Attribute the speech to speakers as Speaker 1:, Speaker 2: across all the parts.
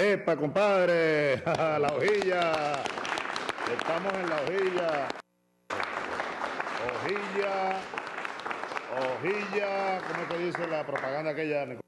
Speaker 1: ¡Epa, compadre! ¡La hojilla! Estamos en la hojilla. Hojilla, hojilla, ¿cómo es que dice la propaganda aquella?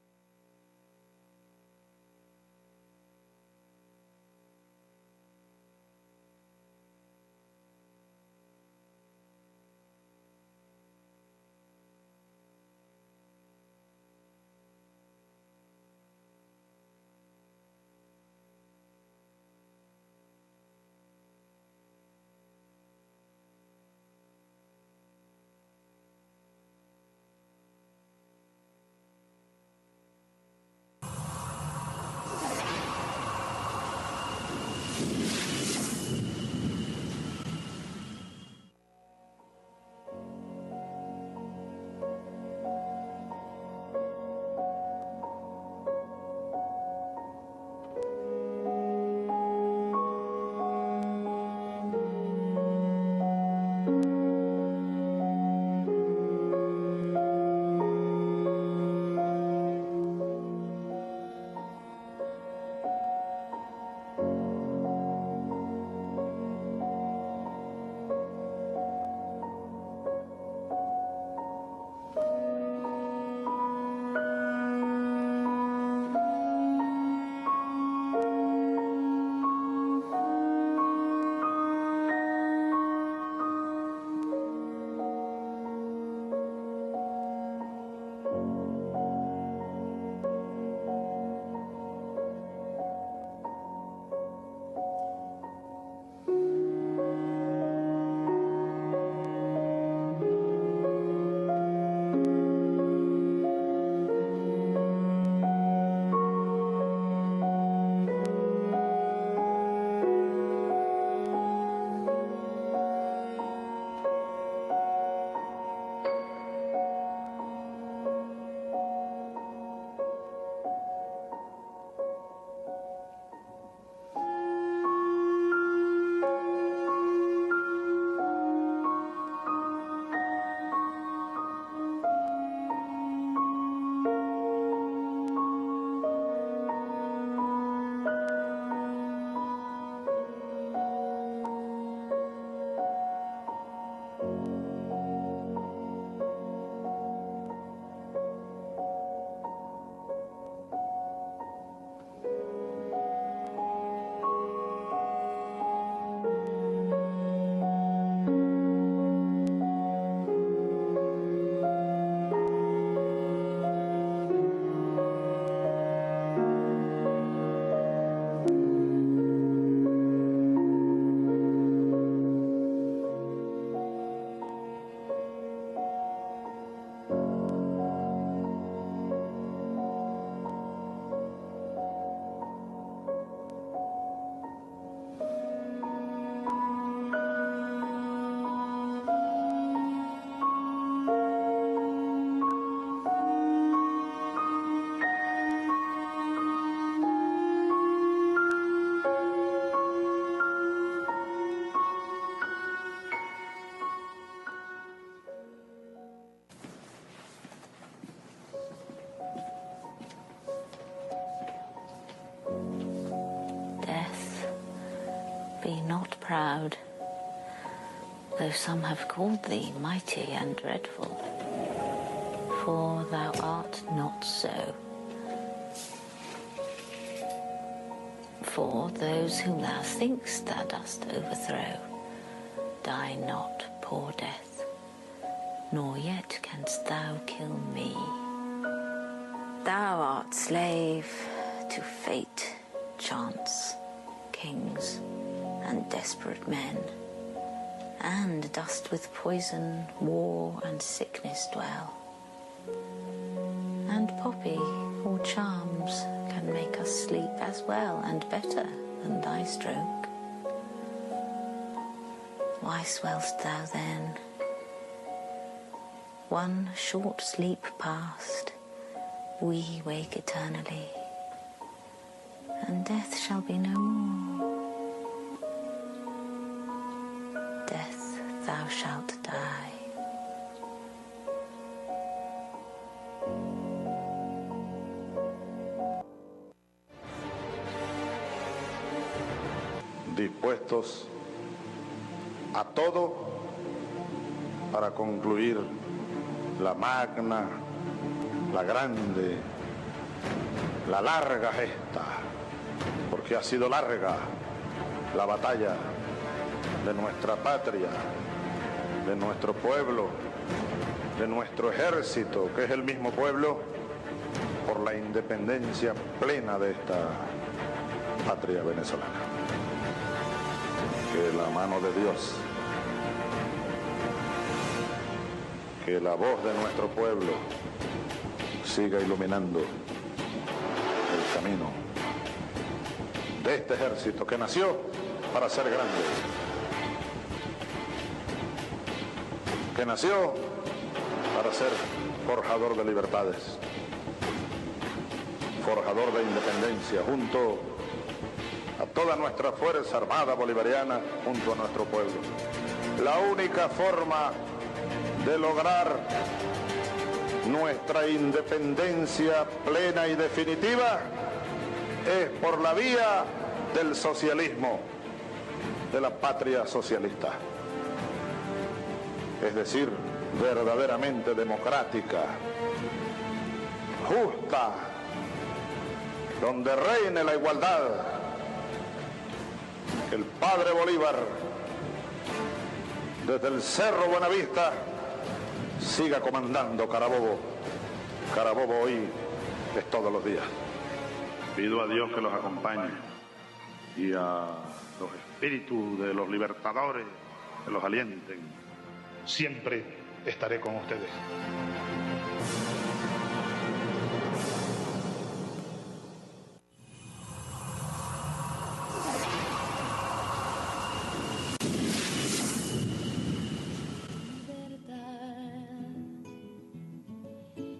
Speaker 2: Death, be not proud, though some have called thee mighty and dreadful, for thou art not so. For those whom thou think'st thou dost overthrow, die not, poor death, nor yet canst thou kill me. Thou art slave to fate, chance, kings, and desperate men, and dost with poison, war, and sickness dwell. And poppy or charms can make us sleep as well and better than thy stroke. Why swell'st thou then? One short sleep past, we wake eternally, and death shall be no more. Death, thou shalt die.
Speaker 3: dispuestos a todo para concluir la magna, la grande, la larga gesta, porque ha sido larga la batalla de nuestra patria, de nuestro pueblo, de nuestro ejército, que es el mismo pueblo, por la independencia plena de esta patria venezolana. Que la mano de Dios, que la voz de nuestro pueblo siga iluminando el camino de este ejército que nació para ser grande, que nació para ser forjador de libertades, forjador de independencia, junto a toda nuestra Fuerza Armada Bolivariana, junto a nuestro pueblo. La única forma de lograr nuestra independencia plena y definitiva es por la vía del socialismo, de la patria socialista. Es decir, verdaderamente democrática, justa, donde reine la igualdad. Que el padre Bolívar, desde el Cerro Buenavista, siga comandando Carabobo. Carabobo hoy es todos los días. Pido a Dios que los acompañe y a los espíritus de los libertadores que los alienten. Siempre estaré con ustedes.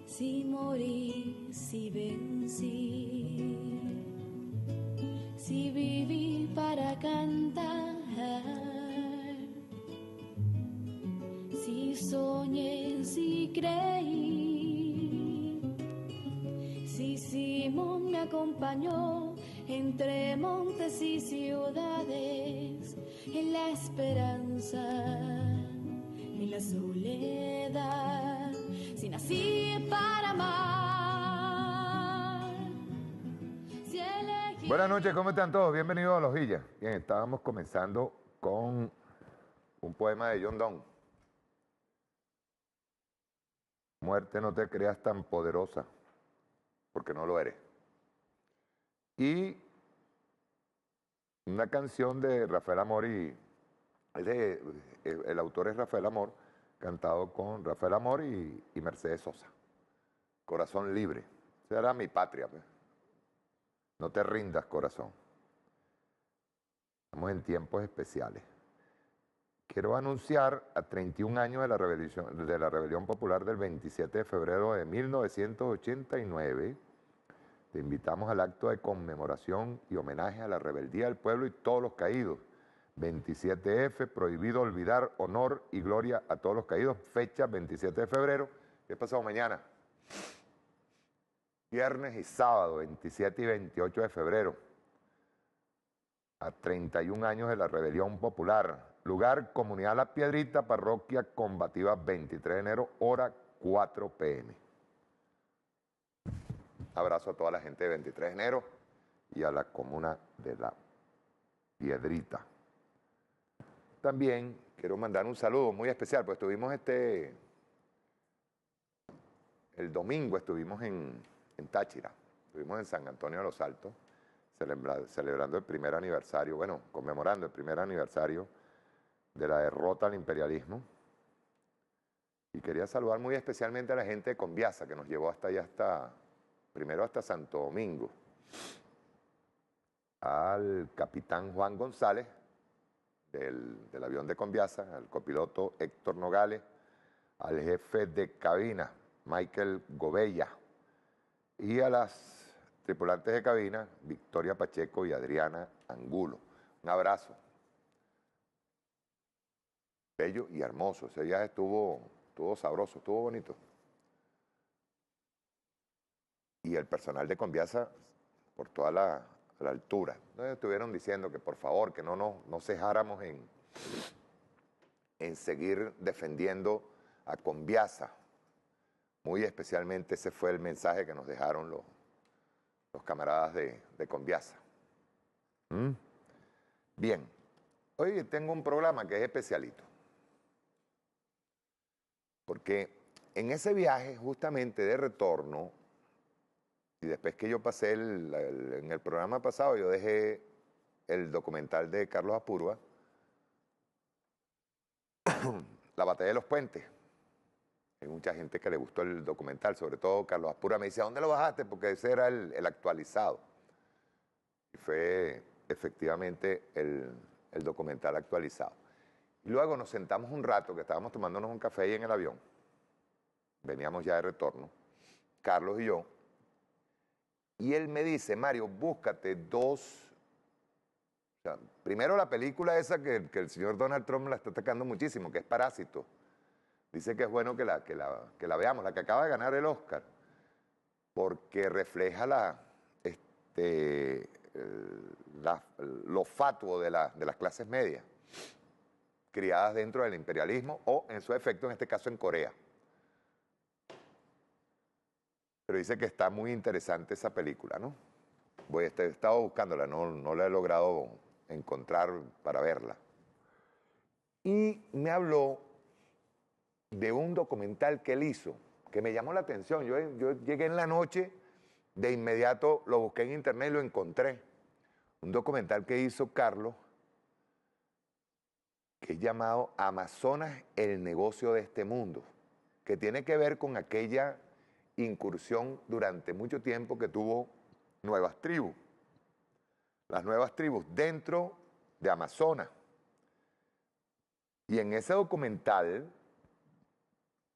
Speaker 4: Si morí, si vencí, si viví para cantar, si soñé, si creí, si Simón me acompañó entre montes y ciudades, en la esperanza, en la soledad. Si nací para amar, si elegí...
Speaker 1: Buenas noches, ¿cómo están todos? Bienvenidos a La Hojilla. Bien, estábamos comenzando con un poema de John Donne. Muerte, no te creas tan poderosa, porque no lo eres. Y una canción de Rafael Amor y... el autor es Rafael Amor, cantado con Rafael Amor y Mercedes Sosa. Corazón libre. Esa era mi patria, pues. No te rindas, corazón. Estamos en tiempos especiales. Quiero anunciar a 31 años de la rebelión popular del 27 de febrero de 1989. Te invitamos al acto de conmemoración y homenaje a la rebeldía del pueblo y todos los caídos. 27F, prohibido olvidar honor y gloria a todos los caídos. Fecha 27 de febrero. ¿Qué pasado mañana? Viernes y sábado, 27 y 28 de febrero. A 31 años de la rebelión popular. Lugar, Comunidad La Piedrita, Parroquia Combativa, 23 de enero, hora 4 p.m. Abrazo a toda la gente de 23 de enero y a la comuna de La Piedrita. También quiero mandar un saludo muy especial, pues estuvimos el domingo estuvimos en Táchira, estuvimos en San Antonio de los Altos, celebrando el primer aniversario, bueno, conmemorando el primer aniversario de la derrota al imperialismo. Y quería saludar muy especialmente a la gente de Conviasa, que nos llevó hasta allá, primero hasta Santo Domingo, al capitán Juan González, del avión de Conviasa, al copiloto Héctor Nogales, al jefe de cabina, Michael Gobella, y a las tripulantes de cabina, Victoria Pacheco y Adriana Angulo. Un abrazo. Bello y hermoso. Ese viaje estuvo sabroso, estuvo bonito. Y el personal de Conviasa, por toda la a la altura. Entonces estuvieron diciendo que por favor, que no cejáramos en seguir defendiendo a Conviasa. Muy especialmente ese fue el mensaje que nos dejaron los camaradas de Conviasa. Bien, hoy tengo un programa que es especialito. Porque en ese viaje justamente de retorno, y después que yo pasé en el programa pasado, yo dejé el documental de Carlos Apurua, La Batalla de los Puentes. Hay mucha gente que le gustó el documental, sobre todo Carlos Apurua me dice, ¿a dónde lo bajaste? Porque ese era el actualizado. Y fue efectivamente el documental actualizado. Y luego nos sentamos un rato, que estábamos tomándonos un café ahí en el avión. Veníamos ya de retorno, Carlos y yo. Y él me dice, Mario, búscate dos. O sea, primero la película esa que el señor Donald Trump la está atacando muchísimo, que es Parásito. Dice que es bueno que la veamos, la que acaba de ganar el Oscar, porque refleja lo fatuo de las clases medias, criadas dentro del imperialismo o en su efecto, en este caso, en Corea. Pero dice que está muy interesante esa película, ¿no? He estado buscándola, no la he logrado encontrar para verla. Y me habló de un documental que él hizo, que me llamó la atención. Yo llegué en la noche, de inmediato lo busqué en internet y lo encontré. Un documental que hizo Carlos, que es llamado Amazonas, el negocio de este mundo, que tiene que ver con aquella incursión durante mucho tiempo que tuvo nuevas tribus. Las nuevas tribus dentro de Amazonas. Y en ese documental,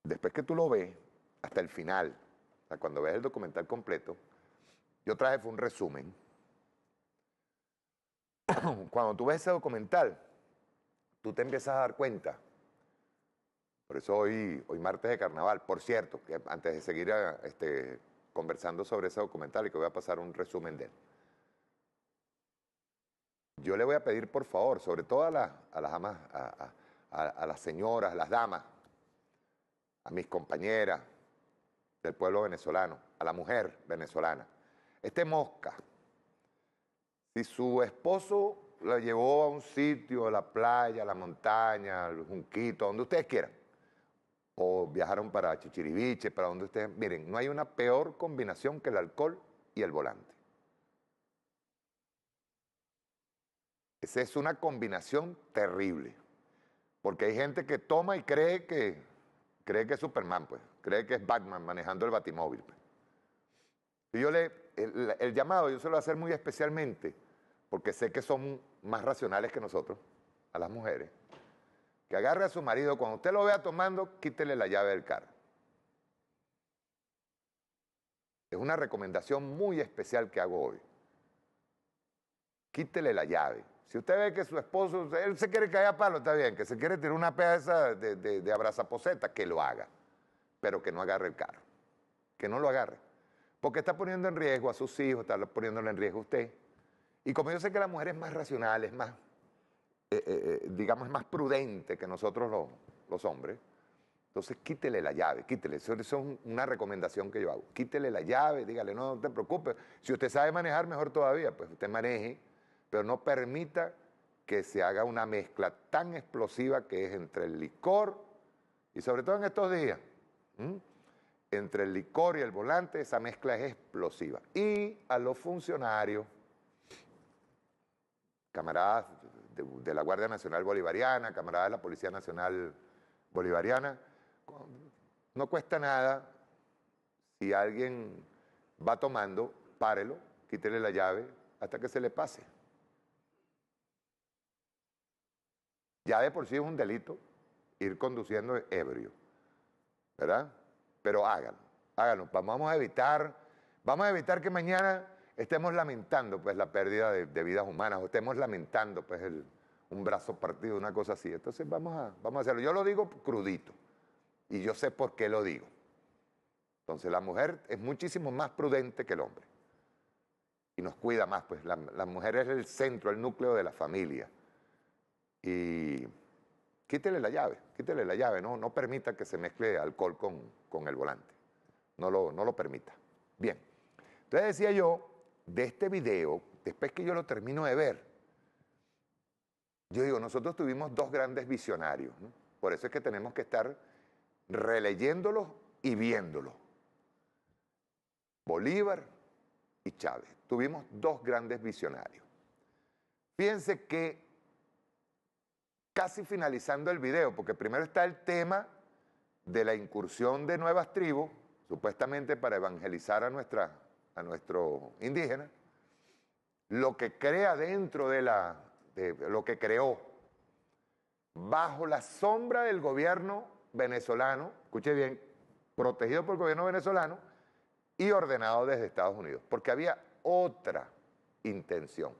Speaker 1: después que tú lo ves, hasta el final, o sea, cuando ves el documental completo, yo traje fue un resumen. Cuando tú ves ese documental, tú te empiezas a dar cuenta. Por eso hoy martes de carnaval, por cierto, que antes de seguir conversando sobre ese documental y que voy a pasar un resumen de él. Yo le voy a pedir, por favor, sobre todo a las amas, a las señoras, a las damas, a mis compañeras del pueblo venezolano, a la mujer venezolana. Mosca, si su esposo la llevó a un sitio, a la playa, a la montaña, al Junquito, donde ustedes quieran, o viajaron para Chichiriviche, para donde ustedes... Miren, no hay una peor combinación que el alcohol y el volante. Esa es una combinación terrible, porque hay gente que toma y cree que es Superman, pues, cree que es Batman manejando el batimóvil. Pues. Y yo el llamado yo se lo voy a hacer muy especialmente, porque sé que son más racionales que nosotros, a las mujeres, que agarre a su marido, cuando usted lo vea tomando, quítele la llave del carro. Es una recomendación muy especial que hago hoy. Quítele la llave. Si usted ve que su esposo, él se quiere caer a palo, está bien, que se quiere tirar una pedaza de abrazaposeta, que lo haga, pero que no agarre el carro, que no lo agarre, porque está poniendo en riesgo a sus hijos, está poniéndole en riesgo a usted. Y como yo sé que la mujer es más racional, es más, digamos, es más prudente que nosotros los hombres, entonces quítele la llave, quítele, eso es una recomendación que yo hago, quítele la llave, dígale, no te preocupes, si usted sabe manejar, mejor todavía, pues usted maneje, pero no permita que se haga una mezcla tan explosiva que es entre el licor, y sobre todo en estos días, entre el licor y el volante, esa mezcla es explosiva. Y a los funcionarios, camaradas de la Guardia Nacional Bolivariana, camaradas de la Policía Nacional Bolivariana, no cuesta nada, si alguien va tomando, párelo, quítele la llave hasta que se le pase. Ya de por sí es un delito ir conduciendo ebrio, ¿verdad? Pero háganlo. Vamos a evitar que mañana estemos lamentando pues la pérdida de vidas humanas, o estemos lamentando pues un brazo partido, una cosa así. Entonces vamos a hacerlo. Yo lo digo crudito y yo sé por qué lo digo. Entonces la mujer es muchísimo más prudente que el hombre. y nos cuida más, pues la mujer es el centro, el núcleo de la familia. Y quítele la llave, no permita que se mezcle alcohol con el volante, no lo permita. Bien, entonces decía yo, de este video, después que yo lo termino de ver, yo digo, nosotros tuvimos dos grandes visionarios, ¿no? Por eso es que tenemos que estar releyéndolos y viéndolos. Bolívar y Chávez. Tuvimos dos grandes visionarios. Fíjense que casi finalizando el video, porque primero está el tema de la incursión de nuevas tribus, supuestamente para evangelizar a nuestro indígena, lo que crea dentro de lo que creó, bajo la sombra del gobierno venezolano, escuche bien, protegido por el gobierno venezolano y ordenado desde Estados Unidos, porque había otra intención.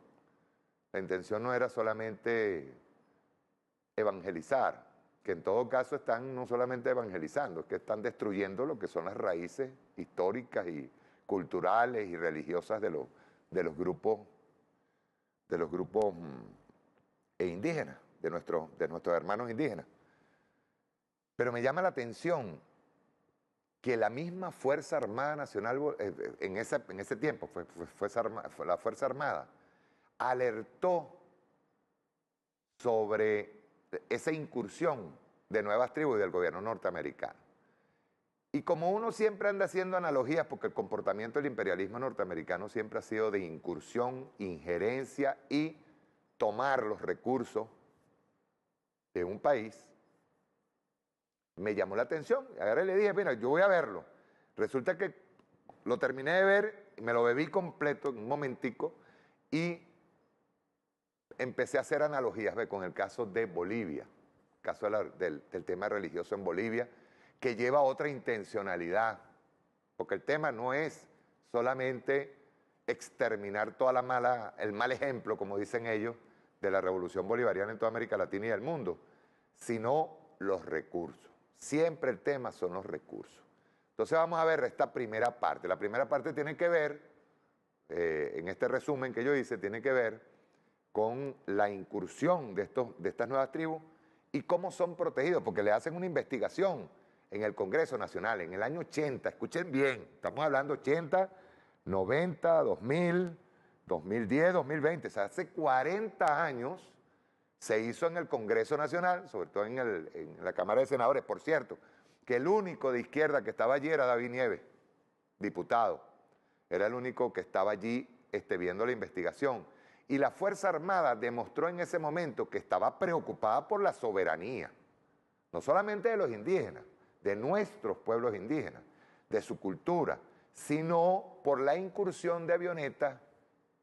Speaker 1: La intención no era solamente evangelizar, que en todo caso están no solamente evangelizando, es que están destruyendo lo que son las raíces históricas y culturales y religiosas de los grupos indígenas, de nuestros hermanos indígenas. Pero me llama la atención que la misma Fuerza Armada Nacional, en ese tiempo, fue la Fuerza Armada, alertó sobre esa incursión de nuevas tribus del gobierno norteamericano. Y como uno siempre anda haciendo analogías, porque el comportamiento del imperialismo norteamericano siempre ha sido de incursión, injerencia y tomar los recursos de un país, me llamó la atención. Agarré y le dije, mira, yo voy a verlo. Resulta que lo terminé de ver, me lo bebí completo en un momentico y empecé a hacer analogías con el caso de Bolivia, el caso del tema religioso en Bolivia, que lleva otra intencionalidad, porque el tema no es solamente exterminar el mal ejemplo, como dicen ellos, de la revolución bolivariana en toda América Latina y el mundo, sino los recursos. Siempre el tema son los recursos. Entonces vamos a ver esta primera parte. La primera parte tiene que ver, en este resumen que yo hice, tiene que ver con la incursión de estas nuevas tribus y cómo son protegidos, porque le hacen una investigación en el Congreso Nacional en el año 80, escuchen bien, estamos hablando 80, 90, 2000, 2010, 2020, o sea, hace 40 años se hizo en el Congreso Nacional, sobre todo en la Cámara de Senadores, por cierto, que el único de izquierda que estaba allí era David Nieves, diputado, era el único que estaba allí viendo la investigación. Y la Fuerza Armada demostró en ese momento que estaba preocupada por la soberanía, no solamente de los indígenas, de nuestros pueblos indígenas, de su cultura, sino por la incursión de avionetas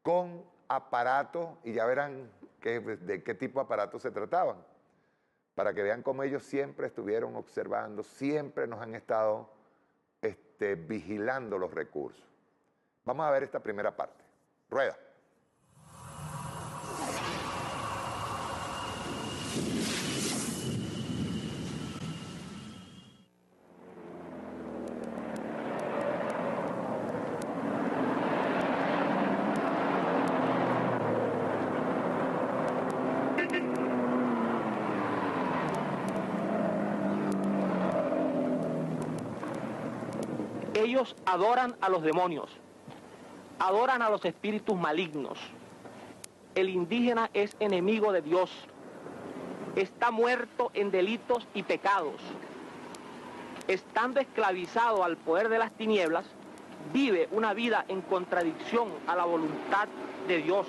Speaker 1: con aparatos, y ya verán de qué tipo de aparatos se trataban, para que vean cómo ellos siempre estuvieron observando, siempre nos han estado vigilando los recursos. Vamos a ver esta primera parte. Rueda.
Speaker 5: Ellos adoran a los demonios, adoran a los espíritus malignos. El indígena es enemigo de Dios, está muerto en delitos y pecados. Estando esclavizado al poder de las tinieblas, vive una vida en contradicción a la voluntad de Dios.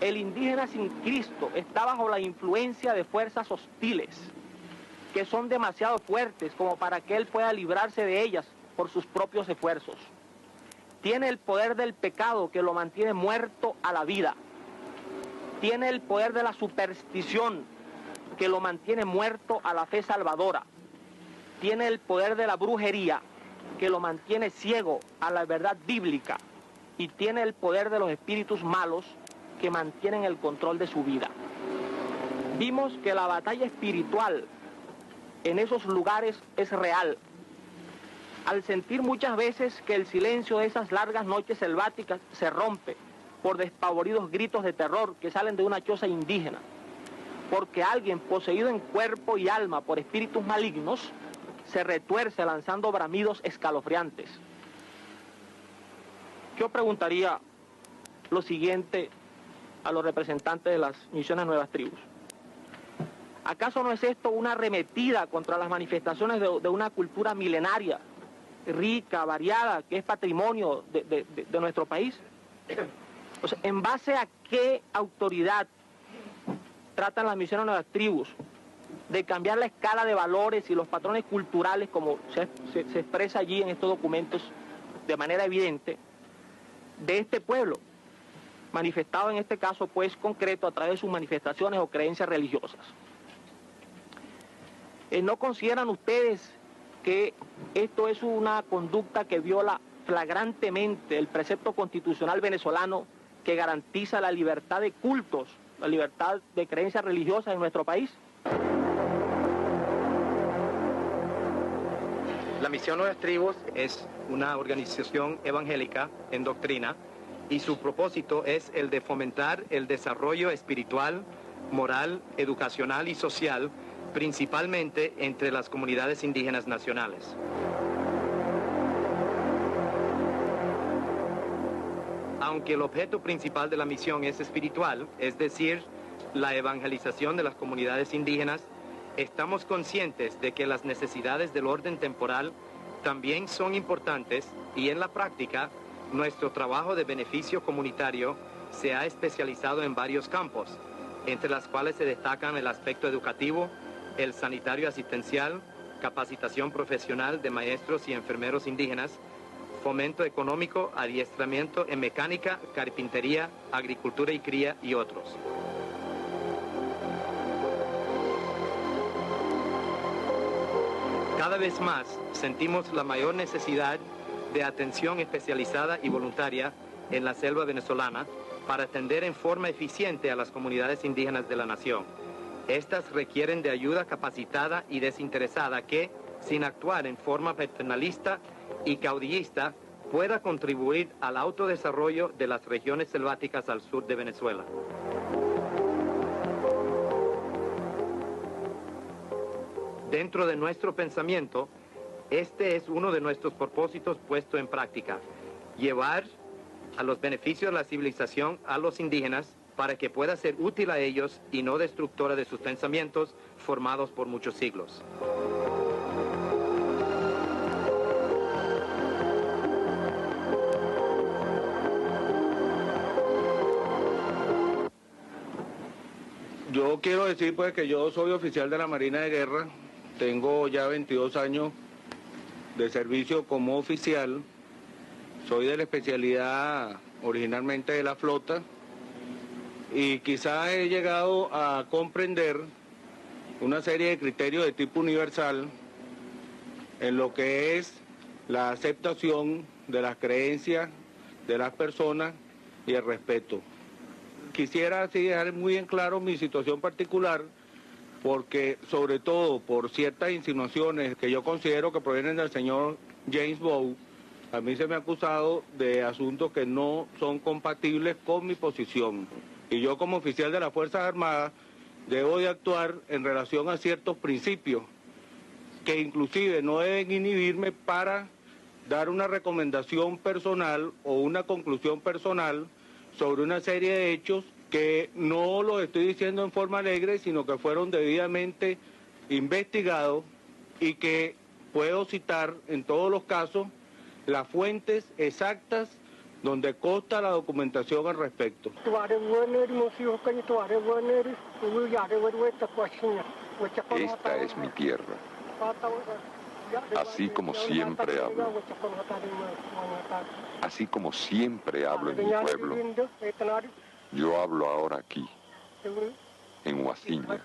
Speaker 5: El indígena sin Cristo está bajo la influencia de fuerzas hostiles, que son demasiado fuertes como para que él pueda librarse de ellas por sus propios esfuerzos. Tiene el poder del pecado que lo mantiene muerto a la vida. Tiene el poder de la superstición que lo mantiene muerto a la fe salvadora. Tiene el poder de la brujería que lo mantiene ciego a la verdad bíblica. Y tiene el poder de los espíritus malos que mantienen el control de su vida. Vimos que la batalla espiritual en esos lugares es real. al sentir muchas veces que el silencio de esas largas noches selváticas se rompe por despavoridos gritos de terror que salen de una choza indígena, porque alguien poseído en cuerpo y alma por espíritus malignos se retuerce lanzando bramidos escalofriantes. Yo preguntaría lo siguiente a los representantes de las misiones Nuevas Tribus. ¿Acaso no es esto una arremetida contra las manifestaciones de una cultura milenaria, rica, variada, que es patrimonio de nuestro país? O sea, ¿en base a qué autoridad tratan las misiones Nuevas Tribus de cambiar la escala de valores y los patrones culturales, como se expresa allí en estos documentos de manera evidente, de este pueblo, manifestado en este caso, pues, concreto a través de sus manifestaciones o creencias religiosas? ¿No consideran ustedes que esto es una conducta que viola flagrantemente el precepto constitucional venezolano que garantiza la libertad de cultos, la libertad de creencias religiosas en nuestro país?
Speaker 6: La Misión Nuevas Tribus es una organización evangélica en doctrina y su propósito es el de fomentar el desarrollo espiritual, moral, educacional y social, principalmente entre las comunidades indígenas nacionales. Aunque el objeto principal de la misión es espiritual, es decir, la evangelización de las comunidades indígenas, estamos conscientes de que las necesidades del orden temporal también son importantes y en la práctica nuestro trabajo de beneficio comunitario se ha especializado en varios campos, entre las cuales se destacan el aspecto educativo, el sanitario asistencial, capacitación profesional de maestros y enfermeros indígenas, fomento económico, adiestramiento en mecánica, carpintería, agricultura y cría y otros. Cada vez más sentimos la mayor necesidad de atención especializada y voluntaria en la selva venezolana para atender en forma eficiente a las comunidades indígenas de la nación. Estas requieren de ayuda capacitada y desinteresada que, sin actuar en forma paternalista y caudillista, pueda contribuir al autodesarrollo de las regiones selváticas al sur de Venezuela. Dentro de nuestro pensamiento, este es uno de nuestros propósitos puesto en práctica: llevar a los beneficios de la civilización a los indígenas para que pueda ser útil a ellos y no destructora de sus pensamientos formados por muchos siglos.
Speaker 7: Yo quiero decir pues que yo soy oficial de la Marina de Guerra, tengo ya 22 años de servicio como oficial, soy de la especialidad originalmente de la flota y quizás he llegado a comprender una serie de criterios de tipo universal en lo que es la aceptación de las creencias de las personas y el respeto. Quisiera así dejar muy en claro mi situación particular, porque sobre todo por ciertas insinuaciones que yo considero que provienen del señor James Bow, a mí se me ha acusado de asuntos que no son compatibles con mi posición. Y yo como oficial de las Fuerzas Armadas debo de actuar en relación a ciertos principios que inclusive no deben inhibirme para dar una recomendación personal o una conclusión personal sobre una serie de hechos que no los estoy diciendo en forma alegre, sino que fueron debidamente investigados y que puedo citar en todos los casos las fuentes exactas donde consta la documentación al respecto.
Speaker 8: Esta es mi tierra. Así como siempre hablo. Así como siempre hablo en mi pueblo, yo hablo ahora aquí, en Huasiña,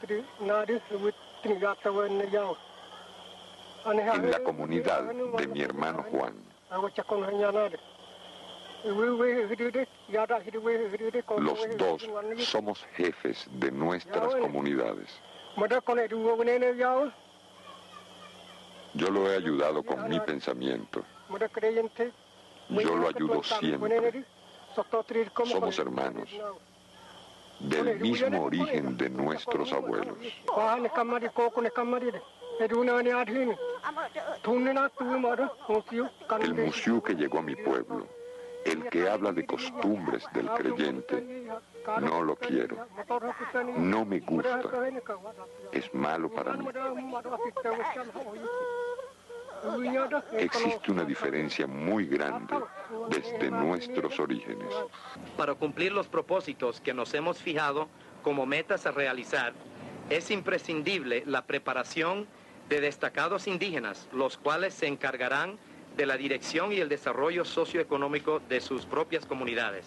Speaker 8: en la comunidad de mi hermano Juan. Los dos somos jefes de nuestras comunidades. Yo lo he ayudado con mi pensamiento. Yo lo ayudo siempre. Somos hermanos, del mismo origen de nuestros abuelos. El Musiú que llegó a mi pueblo, el que habla de costumbres del creyente, no lo quiero. No me gusta. Es malo para mí. Existe una diferencia muy grande desde nuestros orígenes.
Speaker 6: Para cumplir los propósitos que nos hemos fijado como metas a realizar, es imprescindible la preparación de destacados indígenas, los cuales se encargarán de la dirección y el desarrollo socioeconómico de sus propias comunidades.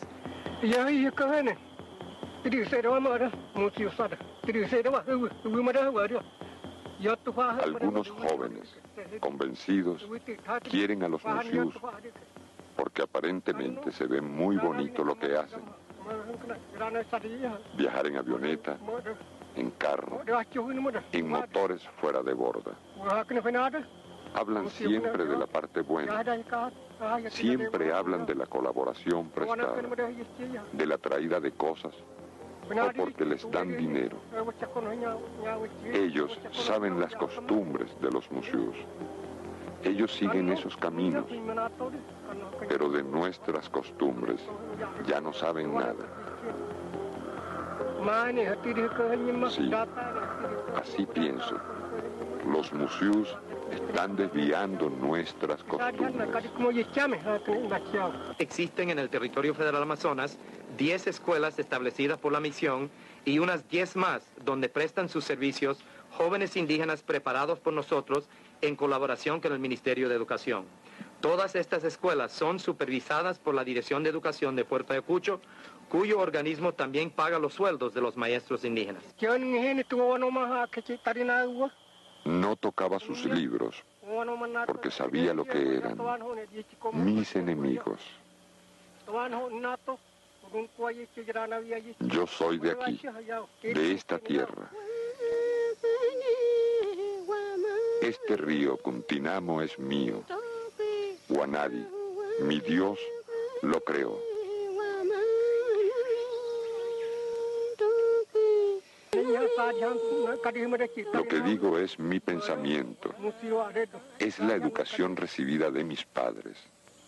Speaker 8: Algunos jóvenes, convencidos, quieren a los Musiús porque aparentemente se ve muy bonito lo que hacen. Viajar en avioneta, en carro, en motores fuera de borda. Hablan siempre de la parte buena. Siempre hablan de la colaboración prestada, de la traída de cosas, o porque les dan dinero. Ellos saben las costumbres de los Musiús. Ellos siguen esos caminos, pero de nuestras costumbres ya no saben nada. Sí, así pienso. Los Musiús están desviando nuestras costumbres.
Speaker 6: Existen en el territorio federal Amazonas 10 escuelas establecidas por la misión y unas 10 más donde prestan sus servicios jóvenes indígenas preparados por nosotros en colaboración con el Ministerio de Educación. Todas estas escuelas son supervisadas por la Dirección de Educación de Puerto Ayacucho, cuyo organismo también paga los sueldos de los maestros indígenas.
Speaker 8: No tocaba sus libros porque sabía lo que eran, mis enemigos. Yo soy de aquí, de esta tierra. Este río Puntinamo es mío. Guanadi, mi Dios, lo creó. Lo que digo es mi pensamiento. Es la educación recibida de mis padres.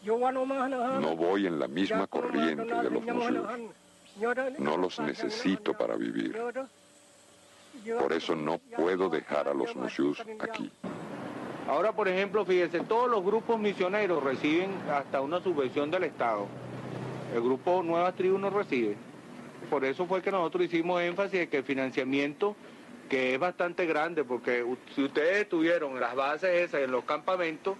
Speaker 8: No voy en la misma corriente de los Musiús. No los necesito para vivir. Por eso no puedo dejar a los Musiús aquí.
Speaker 7: Ahora, por ejemplo, fíjense, todos los grupos misioneros reciben hasta una subvención del Estado. El grupo Nuevas Tribus no recibe. Por eso fue que nosotros hicimos énfasis en que el financiamiento, que es bastante grande, porque si ustedes estuvieron en las bases esas, en los campamentos,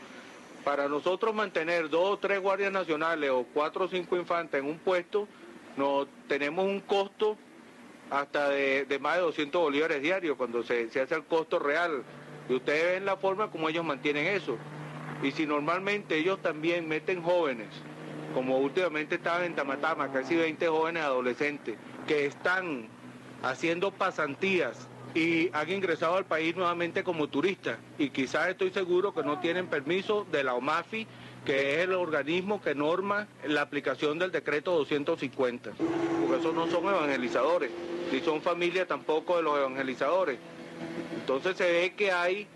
Speaker 7: para nosotros mantener 2 o 3 guardias nacionales o 4 o 5 infantes en un puesto, tenemos un costo hasta de más de 200 bolívares diarios cuando se hace el costo real. Y ustedes ven la forma como ellos mantienen eso. Y si normalmente ellos también meten jóvenes, como últimamente estaban en Tamatama, casi 20 jóvenes adolescentes, que están haciendo pasantías y han ingresado al país nuevamente como turistas. Y quizás estoy seguro que no tienen permiso de la OMAFI, que es el organismo que norma la aplicación del decreto 250. Porque esos no son evangelizadores, ni son familia tampoco de los evangelizadores. Entonces se ve que hay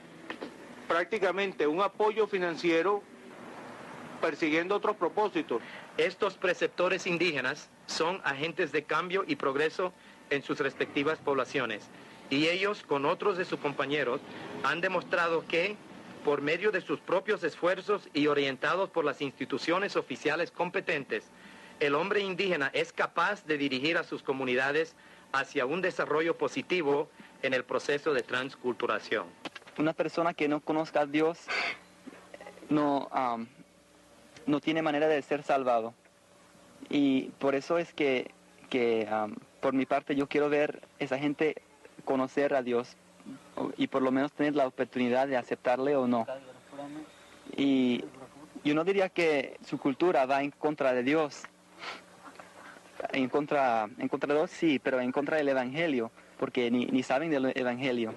Speaker 7: prácticamente un apoyo financiero persiguiendo otros propósitos.
Speaker 6: Estos preceptores indígenas son agentes de cambio y progreso en sus respectivas poblaciones, y ellos, con otros de sus compañeros, han demostrado que, por medio de sus propios esfuerzos y orientados por las instituciones oficiales competentes, el hombre indígena es capaz de dirigir a sus comunidades hacia un desarrollo positivo en el proceso de transculturación.
Speaker 9: Una persona que no conozca a Dios no tiene manera de ser salvado. Y por eso es que por mi parte yo quiero ver a esa gente conocer a Dios y por lo menos tener la oportunidad de aceptarle o no. Y yo no diría que su cultura va en contra de Dios. En contra de Dios sí, pero en contra del Evangelio, porque ni saben del Evangelio.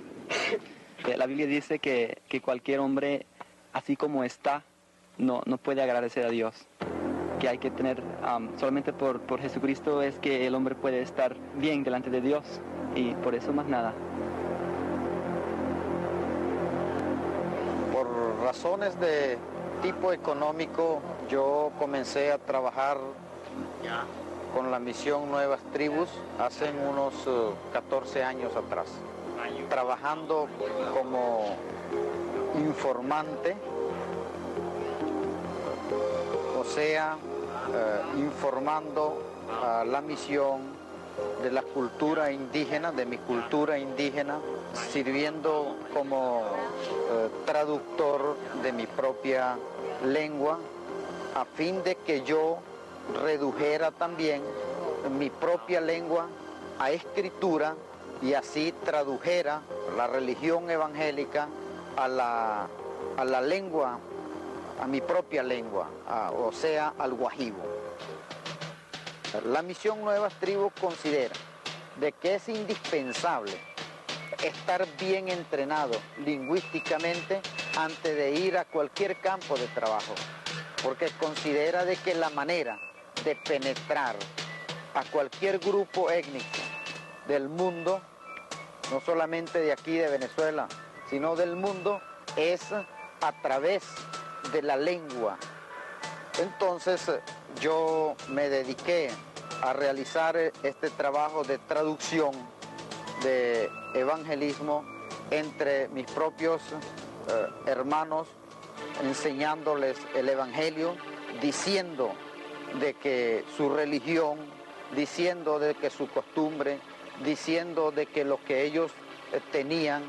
Speaker 9: La Biblia dice que cualquier hombre, así como está, no puede agradecer a Dios. Que hay que tener, solamente por Jesucristo es que el hombre puede estar bien delante de Dios, y por eso más nada.
Speaker 10: Por razones de tipo económico, yo comencé a trabajar con la misión Nuevas Tribus hace unos 14 años atrás, trabajando como informante, o sea, informando a la misión de la cultura indígena, de mi cultura indígena, sirviendo como traductor de mi propia lengua, a fin de que yo redujera también mi propia lengua a escritura y así tradujera la religión evangélica a la lengua, a mi propia lengua, o sea, al guajibo. La misión Nuevas Tribus considera de que es indispensable estar bien entrenado lingüísticamente antes de ir a cualquier campo de trabajo, porque considera de que la manera de penetrar a cualquier grupo étnico del mundo, no solamente de aquí de Venezuela, sino del mundo, es a través de la lengua. Entonces yo me dediqué a realizar este trabajo de traducción, de evangelismo entre mis propios hermanos, enseñándoles el evangelio, diciendo de que su religión, diciendo de que su costumbre, diciendo de que lo que ellos tenían,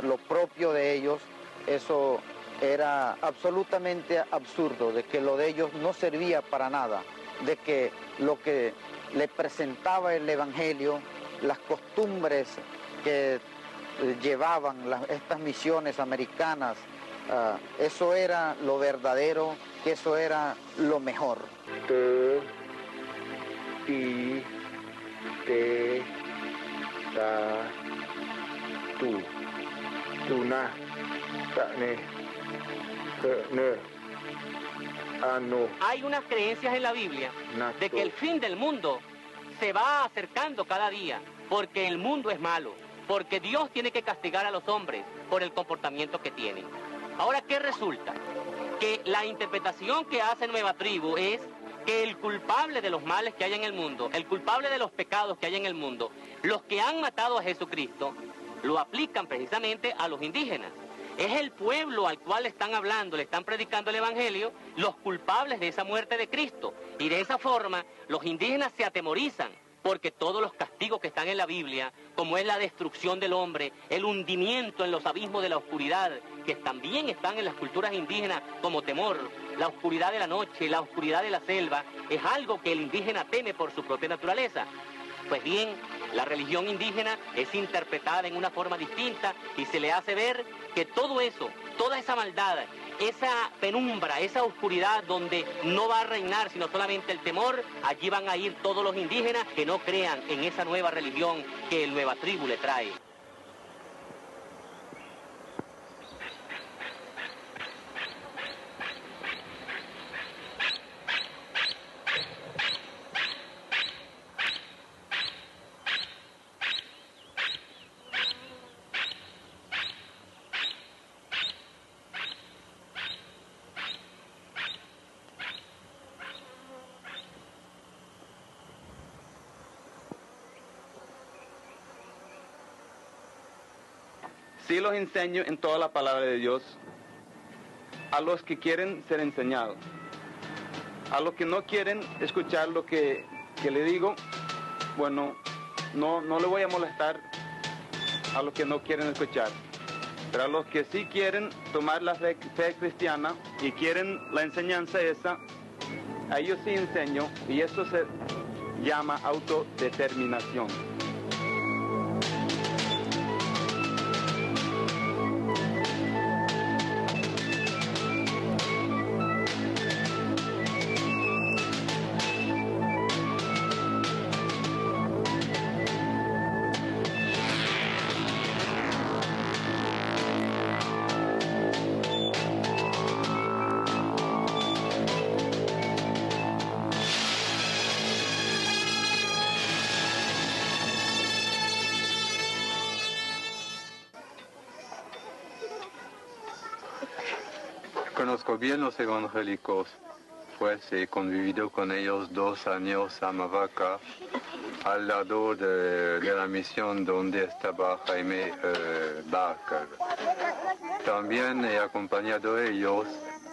Speaker 10: lo propio de ellos, eso era absolutamente absurdo, de que lo de ellos no servía para nada, de que lo que le presentaba el evangelio, las costumbres que llevaban estas misiones americanas, eso era lo verdadero, que eso era lo mejor.
Speaker 5: Hay unas creencias en la Biblia de que el fin del mundo se va acercando cada día, porque el mundo es malo, porque Dios tiene que castigar a los hombres por el comportamiento que tienen. Ahora, ¿qué resulta? Que la interpretación que hace Nueva Tribu es que el culpable de los males que hay en el mundo, el culpable de los pecados que hay en el mundo, los que han matado a Jesucristo, lo aplican precisamente a los indígenas. Es el pueblo al cual le están hablando, le están predicando el evangelio, los culpables de esa muerte de Cristo. Y de esa forma, los indígenas se atemorizan, porque todos los castigos que están en la Biblia, como es la destrucción del hombre, el hundimiento en los abismos de la oscuridad, que también están en las culturas indígenas como temor, la oscuridad de la noche, la oscuridad de la selva, es algo que el indígena teme por su propia naturaleza. Pues bien, la religión indígena es interpretada en una forma distinta y se le hace ver que todo eso, toda esa maldad, esa penumbra, esa oscuridad donde no va a reinar sino solamente el temor, allí van a ir todos los indígenas que no crean en esa nueva religión que el Nueva Tribu le trae.
Speaker 9: Sí los enseño en toda la palabra de Dios a los que quieren ser enseñados. A los que no quieren escuchar lo que le digo, bueno, no le voy a molestar a los que no quieren escuchar. Pero a los que sí quieren tomar la fe cristiana y quieren la enseñanza esa, a ellos sí enseño, y eso se llama autodeterminación.
Speaker 11: Conozco bien los evangélicos, pues he convivido con ellos 2 años a Mavaca, al lado de la misión donde estaba Jaime Barker. También he acompañado a ellos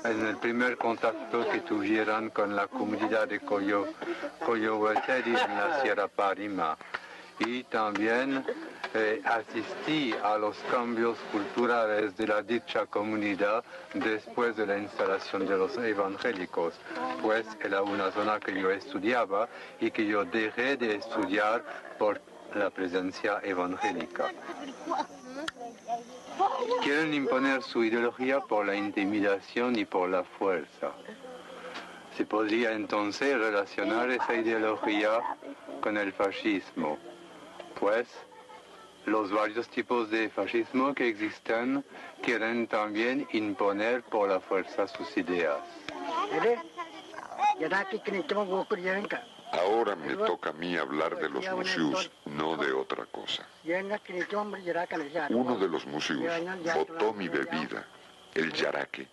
Speaker 11: en el primer contacto que tuvieron con la comunidad de Coyohueteri en la Sierra Parima. Y también asistí a los cambios culturales de la dicha comunidad después de la instalación de los evangélicos, pues era una zona que yo estudiaba y que yo dejé de estudiar por la presencia evangélica. Quieren imponer su ideología por la intimidación y por la fuerza. Se podría entonces relacionar esa ideología con el fascismo, pues los varios tipos de fascismo que existen quieren también imponer por la fuerza sus ideas.
Speaker 8: Ahora me toca a mí hablar de los museos, no de otra cosa. Uno de los museos botó mi bebida, el yaraque,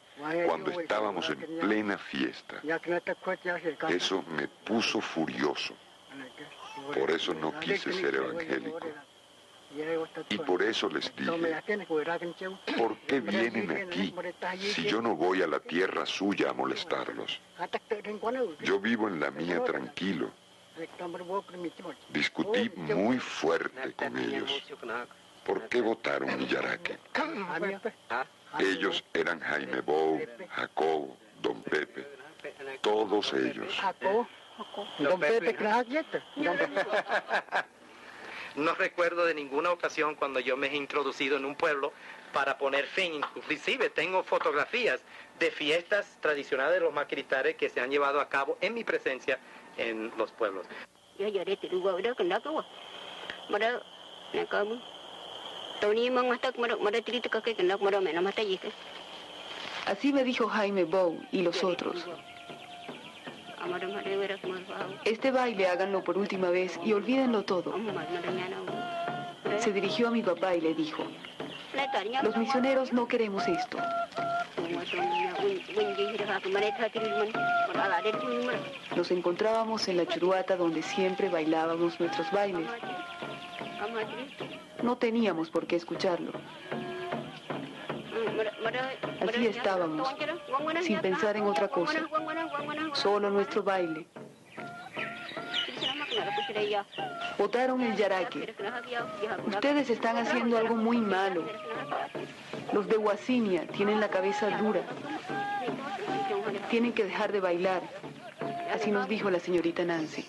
Speaker 8: cuando estábamos en plena fiesta. Eso me puso furioso. Por eso no quise ser evangélico. Y por eso les dije, ¿por qué vienen aquí si yo no voy a la tierra suya a molestarlos? Yo vivo en la mía tranquilo. Discutí muy fuerte con ellos. ¿Por qué votaron mi yaraque? Ellos eran Jaime Bou, Jacobo, Don Pepe, todos ellos.
Speaker 6: No recuerdo de ninguna ocasión cuando yo me he introducido en un pueblo para poner fin. Inclusive tengo fotografías de fiestas tradicionales de los macristares que se han llevado a cabo en mi presencia en los pueblos.
Speaker 12: Así me dijo Jaime Bou y los otros. Este baile háganlo por última vez y olvídenlo todo. Se dirigió a mi papá y le dijo, los misioneros no queremos esto. Nos encontrábamos en la churuata donde siempre bailábamos nuestros bailes. No teníamos por qué escucharlo. Así estábamos, sin pensar en otra cosa, solo nuestro baile. Botaron el yaraque. Ustedes están haciendo algo muy malo. Los de Huasinia tienen la cabeza dura. Tienen que dejar de bailar. Así nos dijo la señorita Nancy.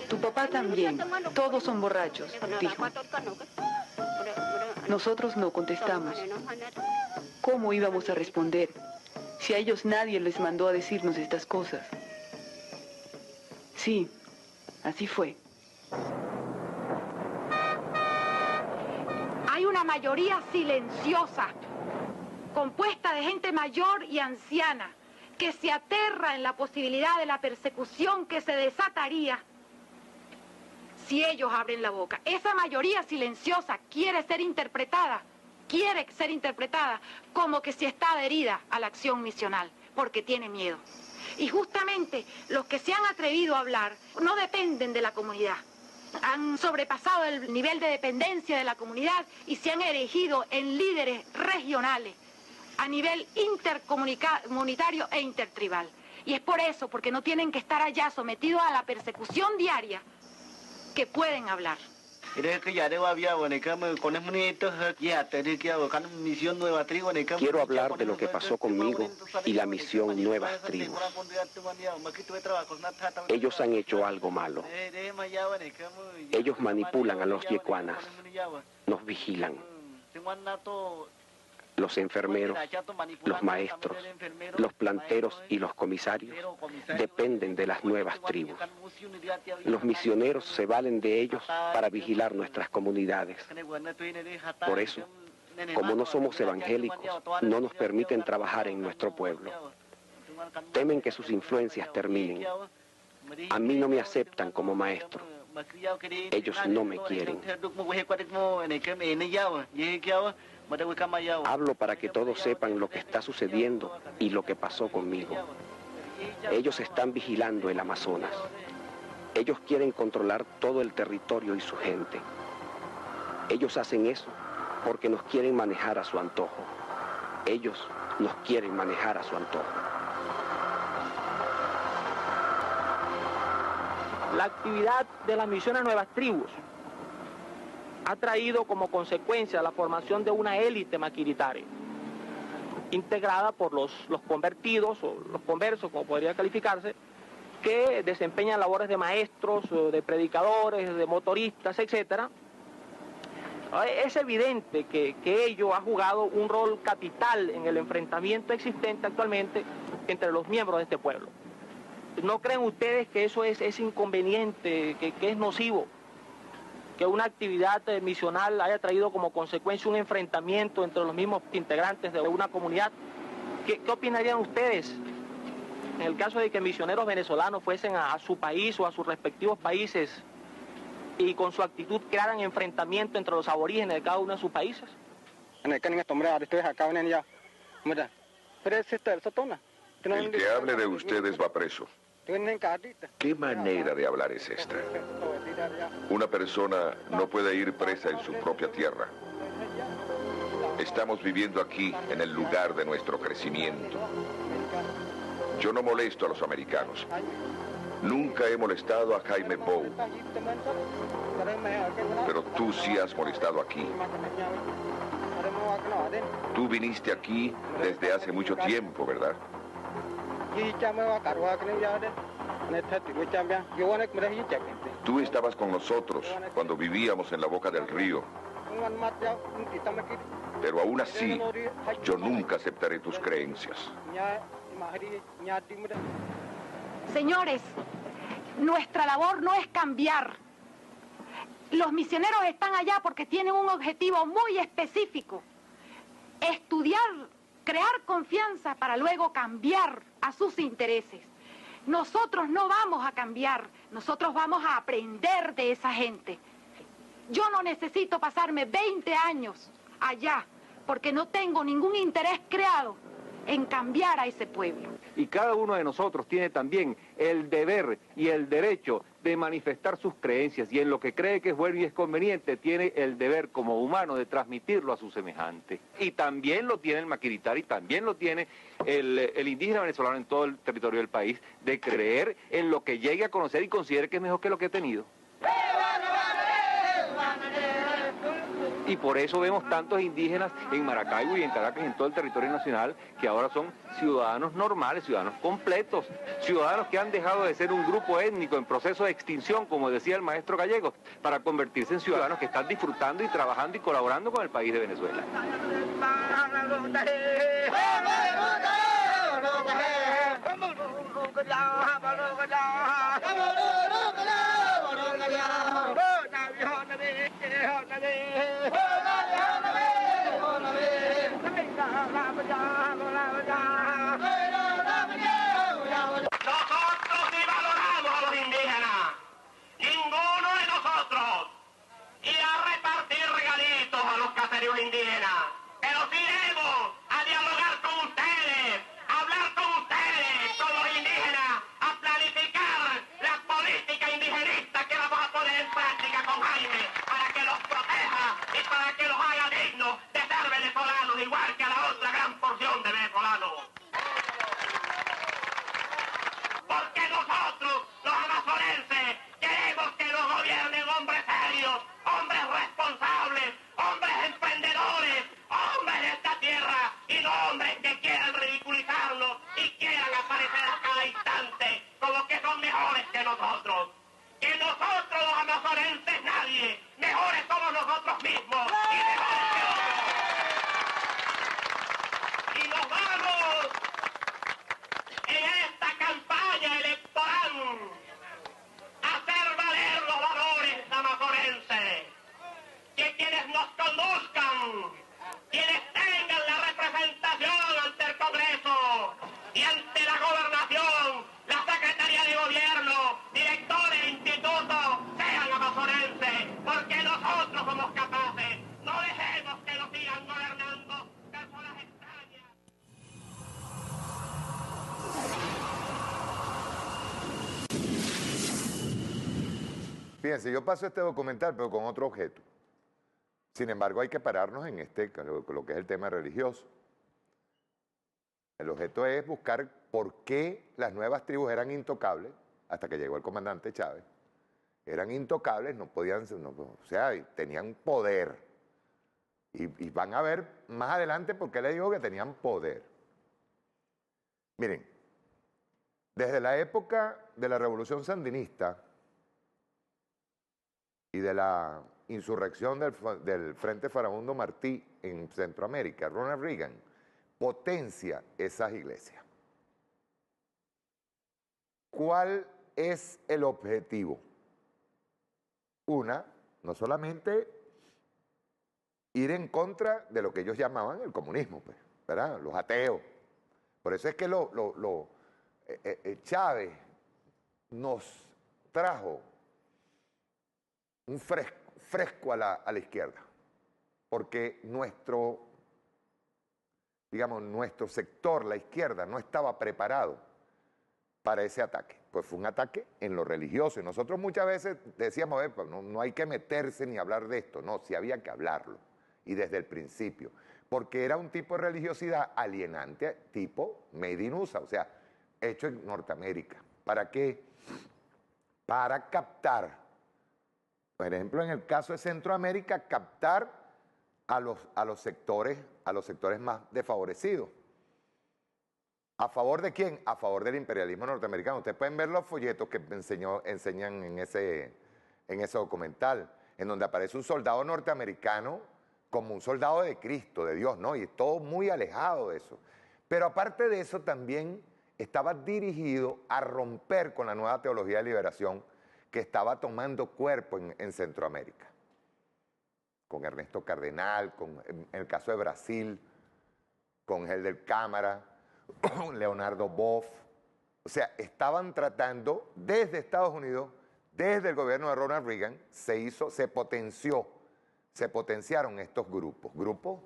Speaker 12: Tu papá también. Todos son borrachos, dijo. Nosotros no contestamos. ¿Cómo íbamos a responder si a ellos nadie les mandó a decirnos estas cosas? Sí, así fue.
Speaker 13: Hay una mayoría silenciosa, compuesta de gente mayor y anciana, que se aterra en la posibilidad de la persecución que se desataría si ellos abren la boca. Esa mayoría silenciosa quiere ser interpretada como que si está adherida a la acción misional, porque tiene miedo. Y justamente los que se han atrevido a hablar no dependen de la comunidad. Han sobrepasado el nivel de dependencia de la comunidad y se han erigido en líderes regionales a nivel intercomunitario e intertribal. Y es por eso, porque no tienen que estar allá sometidos a la persecución diaria, que pueden hablar.
Speaker 14: Quiero hablar de lo que pasó conmigo y la misión Nuevas Tribus. Ellos han hecho algo malo. Ellos manipulan a los yecuanas, nos vigilan. Los enfermeros, los maestros, los planteros y los comisarios dependen de las nuevas tribus. Los misioneros se valen de ellos para vigilar nuestras comunidades. Por eso, como no somos evangélicos, no nos permiten trabajar en nuestro pueblo. Temen que sus influencias terminen. A mí no me aceptan como maestro. Ellos no me quieren. Hablo para que todos sepan lo que está sucediendo y lo que pasó conmigo. Ellos están vigilando el Amazonas. Ellos quieren controlar todo el territorio y su gente. Ellos hacen eso porque nos quieren manejar a su antojo. Ellos nos quieren manejar a su antojo.
Speaker 5: La actividad de las misiones Nuevas Tribus ha traído como consecuencia la formación de una élite maquiritaria, integrada por los convertidos, o los conversos, como podría calificarse, que desempeñan labores de maestros, de predicadores, de motoristas, etc. Es evidente que ello ha jugado un rol capital en el enfrentamiento existente actualmente entre los miembros de este pueblo. ¿No creen ustedes que eso es inconveniente, que es nocivo? Que una actividad misional haya traído como consecuencia un enfrentamiento entre los mismos integrantes de una comunidad. ¿Qué opinarían ustedes en el caso de que misioneros venezolanos fuesen a su país o a sus respectivos países y con su actitud crearan enfrentamiento entre los aborígenes de cada uno de sus países?
Speaker 8: El que hable de ustedes va preso. ¿Qué manera de hablar es esta? Una persona no puede ir presa en su propia tierra. Estamos viviendo aquí, en el lugar de nuestro crecimiento. Yo no molesto a los americanos. Nunca he molestado a Jaime Bow. Pero tú sí has molestado aquí. Tú viniste aquí desde hace mucho tiempo, ¿verdad? Tú estabas con nosotros cuando vivíamos en la boca del río. Pero aún así, yo nunca aceptaré tus creencias.
Speaker 13: Señores, nuestra labor no es cambiar. Los misioneros están allá porque tienen un objetivo muy específico. Estudiar, crear confianza para luego cambiar a sus intereses. Nosotros no vamos a cambiar, nosotros vamos a aprender de esa gente. Yo no necesito pasarme 20 años allá porque no tengo ningún interés creado en cambiar a ese pueblo.
Speaker 15: Y cada uno de nosotros tiene también el deber y el derecho de manifestar sus creencias, y en lo que cree que es bueno y es conveniente, tiene el deber como humano de transmitirlo a su semejante. Y también lo tiene el maquiritari, también lo tiene el indígena venezolano en todo el territorio del país, de creer en lo que llegue a conocer y considere que es mejor que lo que ha tenido. Y por eso vemos tantos indígenas en Maracaibo y en Caracas y en todo el territorio nacional que ahora son ciudadanos normales, ciudadanos completos, ciudadanos que han dejado de ser un grupo étnico en proceso de extinción, como decía el maestro Gallego, para convertirse en ciudadanos que están disfrutando y trabajando y colaborando con el país de Venezuela.
Speaker 16: Nosotros sí valoramos a los indígenas, ninguno de nosotros, y a repartir regalitos a los caseríos indígenas, pero sí iremos a dialogar con ustedes, a hablar con ustedes, con los indígenas, a planificar la política indigenista que vamos a poner en práctica con Jaime, para que los proteja y para que los haga dignos de ser venezolanos, igual que a la otra gran porción de Venezuela.
Speaker 1: Fíjense, yo paso este documental, pero con otro objeto. Sin embargo, hay que pararnos en lo que es el tema religioso. El objeto es buscar por qué las nuevas tribus eran intocables, hasta que llegó el comandante Chávez. Eran intocables, no podían, o sea, tenían poder. Y van a ver más adelante por qué le digo que tenían poder. Miren, desde la época de la Revolución Sandinista y de la insurrección del Frente Farabundo Martí en Centroamérica, Ronald Reagan potencia esas iglesias. ¿Cuál es el objetivo? No solamente ir en contra de lo que ellos llamaban el comunismo, pues, ¿verdad? Los ateos. Por eso es que Chávez nos trajo un fresco a la izquierda, porque nuestro sector, la izquierda, no estaba preparado para ese ataque. Pues fue un ataque en lo religioso, y nosotros muchas veces decíamos, no hay que meterse ni hablar de esto, no, sí había que hablarlo, y desde el principio, porque era un tipo de religiosidad alienante, tipo Made in USA, o sea, hecho en Norteamérica. ¿Para qué? Para captar, por ejemplo, en el caso de Centroamérica, captar a los sectores más desfavorecidos. ¿A favor de quién? A favor del imperialismo norteamericano. Ustedes pueden ver los folletos que enseñan en ese documental, en donde aparece un soldado norteamericano como un soldado de Cristo, de Dios, ¿no? Y todo muy alejado de eso. Pero aparte de eso, también estaba dirigido a romper con la nueva teología de liberación que estaba tomando cuerpo en Centroamérica. Con Ernesto Cardenal, en el caso de Brasil, con Helder Cámara, con Leonardo Boff. O sea, estaban tratando desde Estados Unidos, desde el gobierno de Ronald Reagan, se potenciaron estos grupos. Grupos,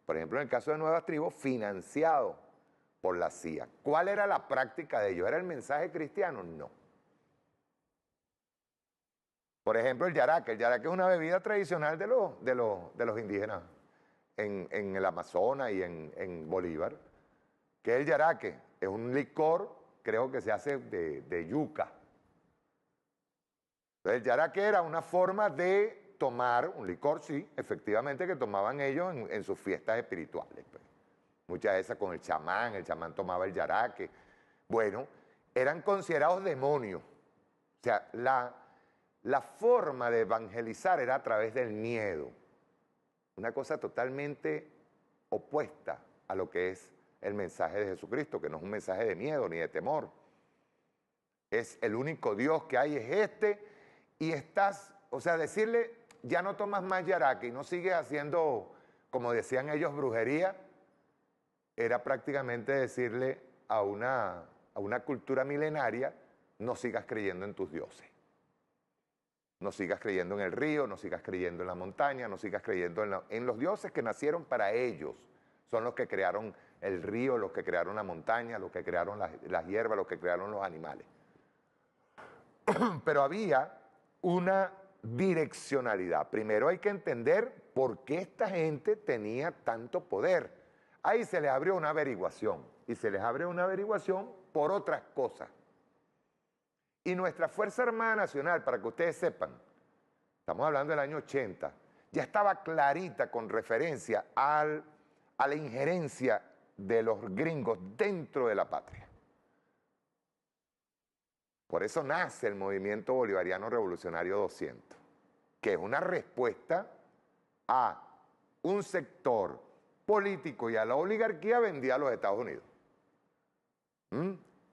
Speaker 1: por ejemplo, en el caso de Nuevas Tribus, financiados por la CIA. ¿Cuál era la práctica de ellos? ¿Era el mensaje cristiano? No. Por ejemplo, el yaraque. El yaraque es una bebida tradicional de los indígenas en el Amazonas y en Bolívar. ¿Qué es el yaraque? Es un licor, creo que se hace de yuca. Entonces, el yaraque era una forma de tomar un licor, sí, efectivamente, que tomaban ellos en sus fiestas espirituales. Pues. Muchas de esas con el chamán tomaba el yaraque. Bueno, eran considerados demonios. O sea, la forma de evangelizar era a través del miedo. Una cosa totalmente opuesta a lo que es el mensaje de Jesucristo, que no es un mensaje de miedo ni de temor. Es el único Dios que hay, es este, y decirle, ya no tomas más yaraque y no sigues haciendo, como decían ellos, brujería, era prácticamente decirle a una cultura milenaria, no sigas creyendo en tus dioses. No sigas creyendo en el río, no sigas creyendo en la montaña, no sigas creyendo en los dioses que nacieron para ellos. Son los que crearon el río, los que crearon la montaña, los que crearon las hierbas, los que crearon los animales. Pero había una direccionalidad. Primero hay que entender por qué esta gente tenía tanto poder. Ahí se les abrió una averiguación, y se les abrió una averiguación por otras cosas. Y nuestra Fuerza Armada Nacional, para que ustedes sepan, estamos hablando del año 80, ya estaba clarita con referencia a la injerencia de los gringos dentro de la patria. Por eso nace el Movimiento Bolivariano Revolucionario 200, que es una respuesta a un sector político y a la oligarquía vendida a los Estados Unidos.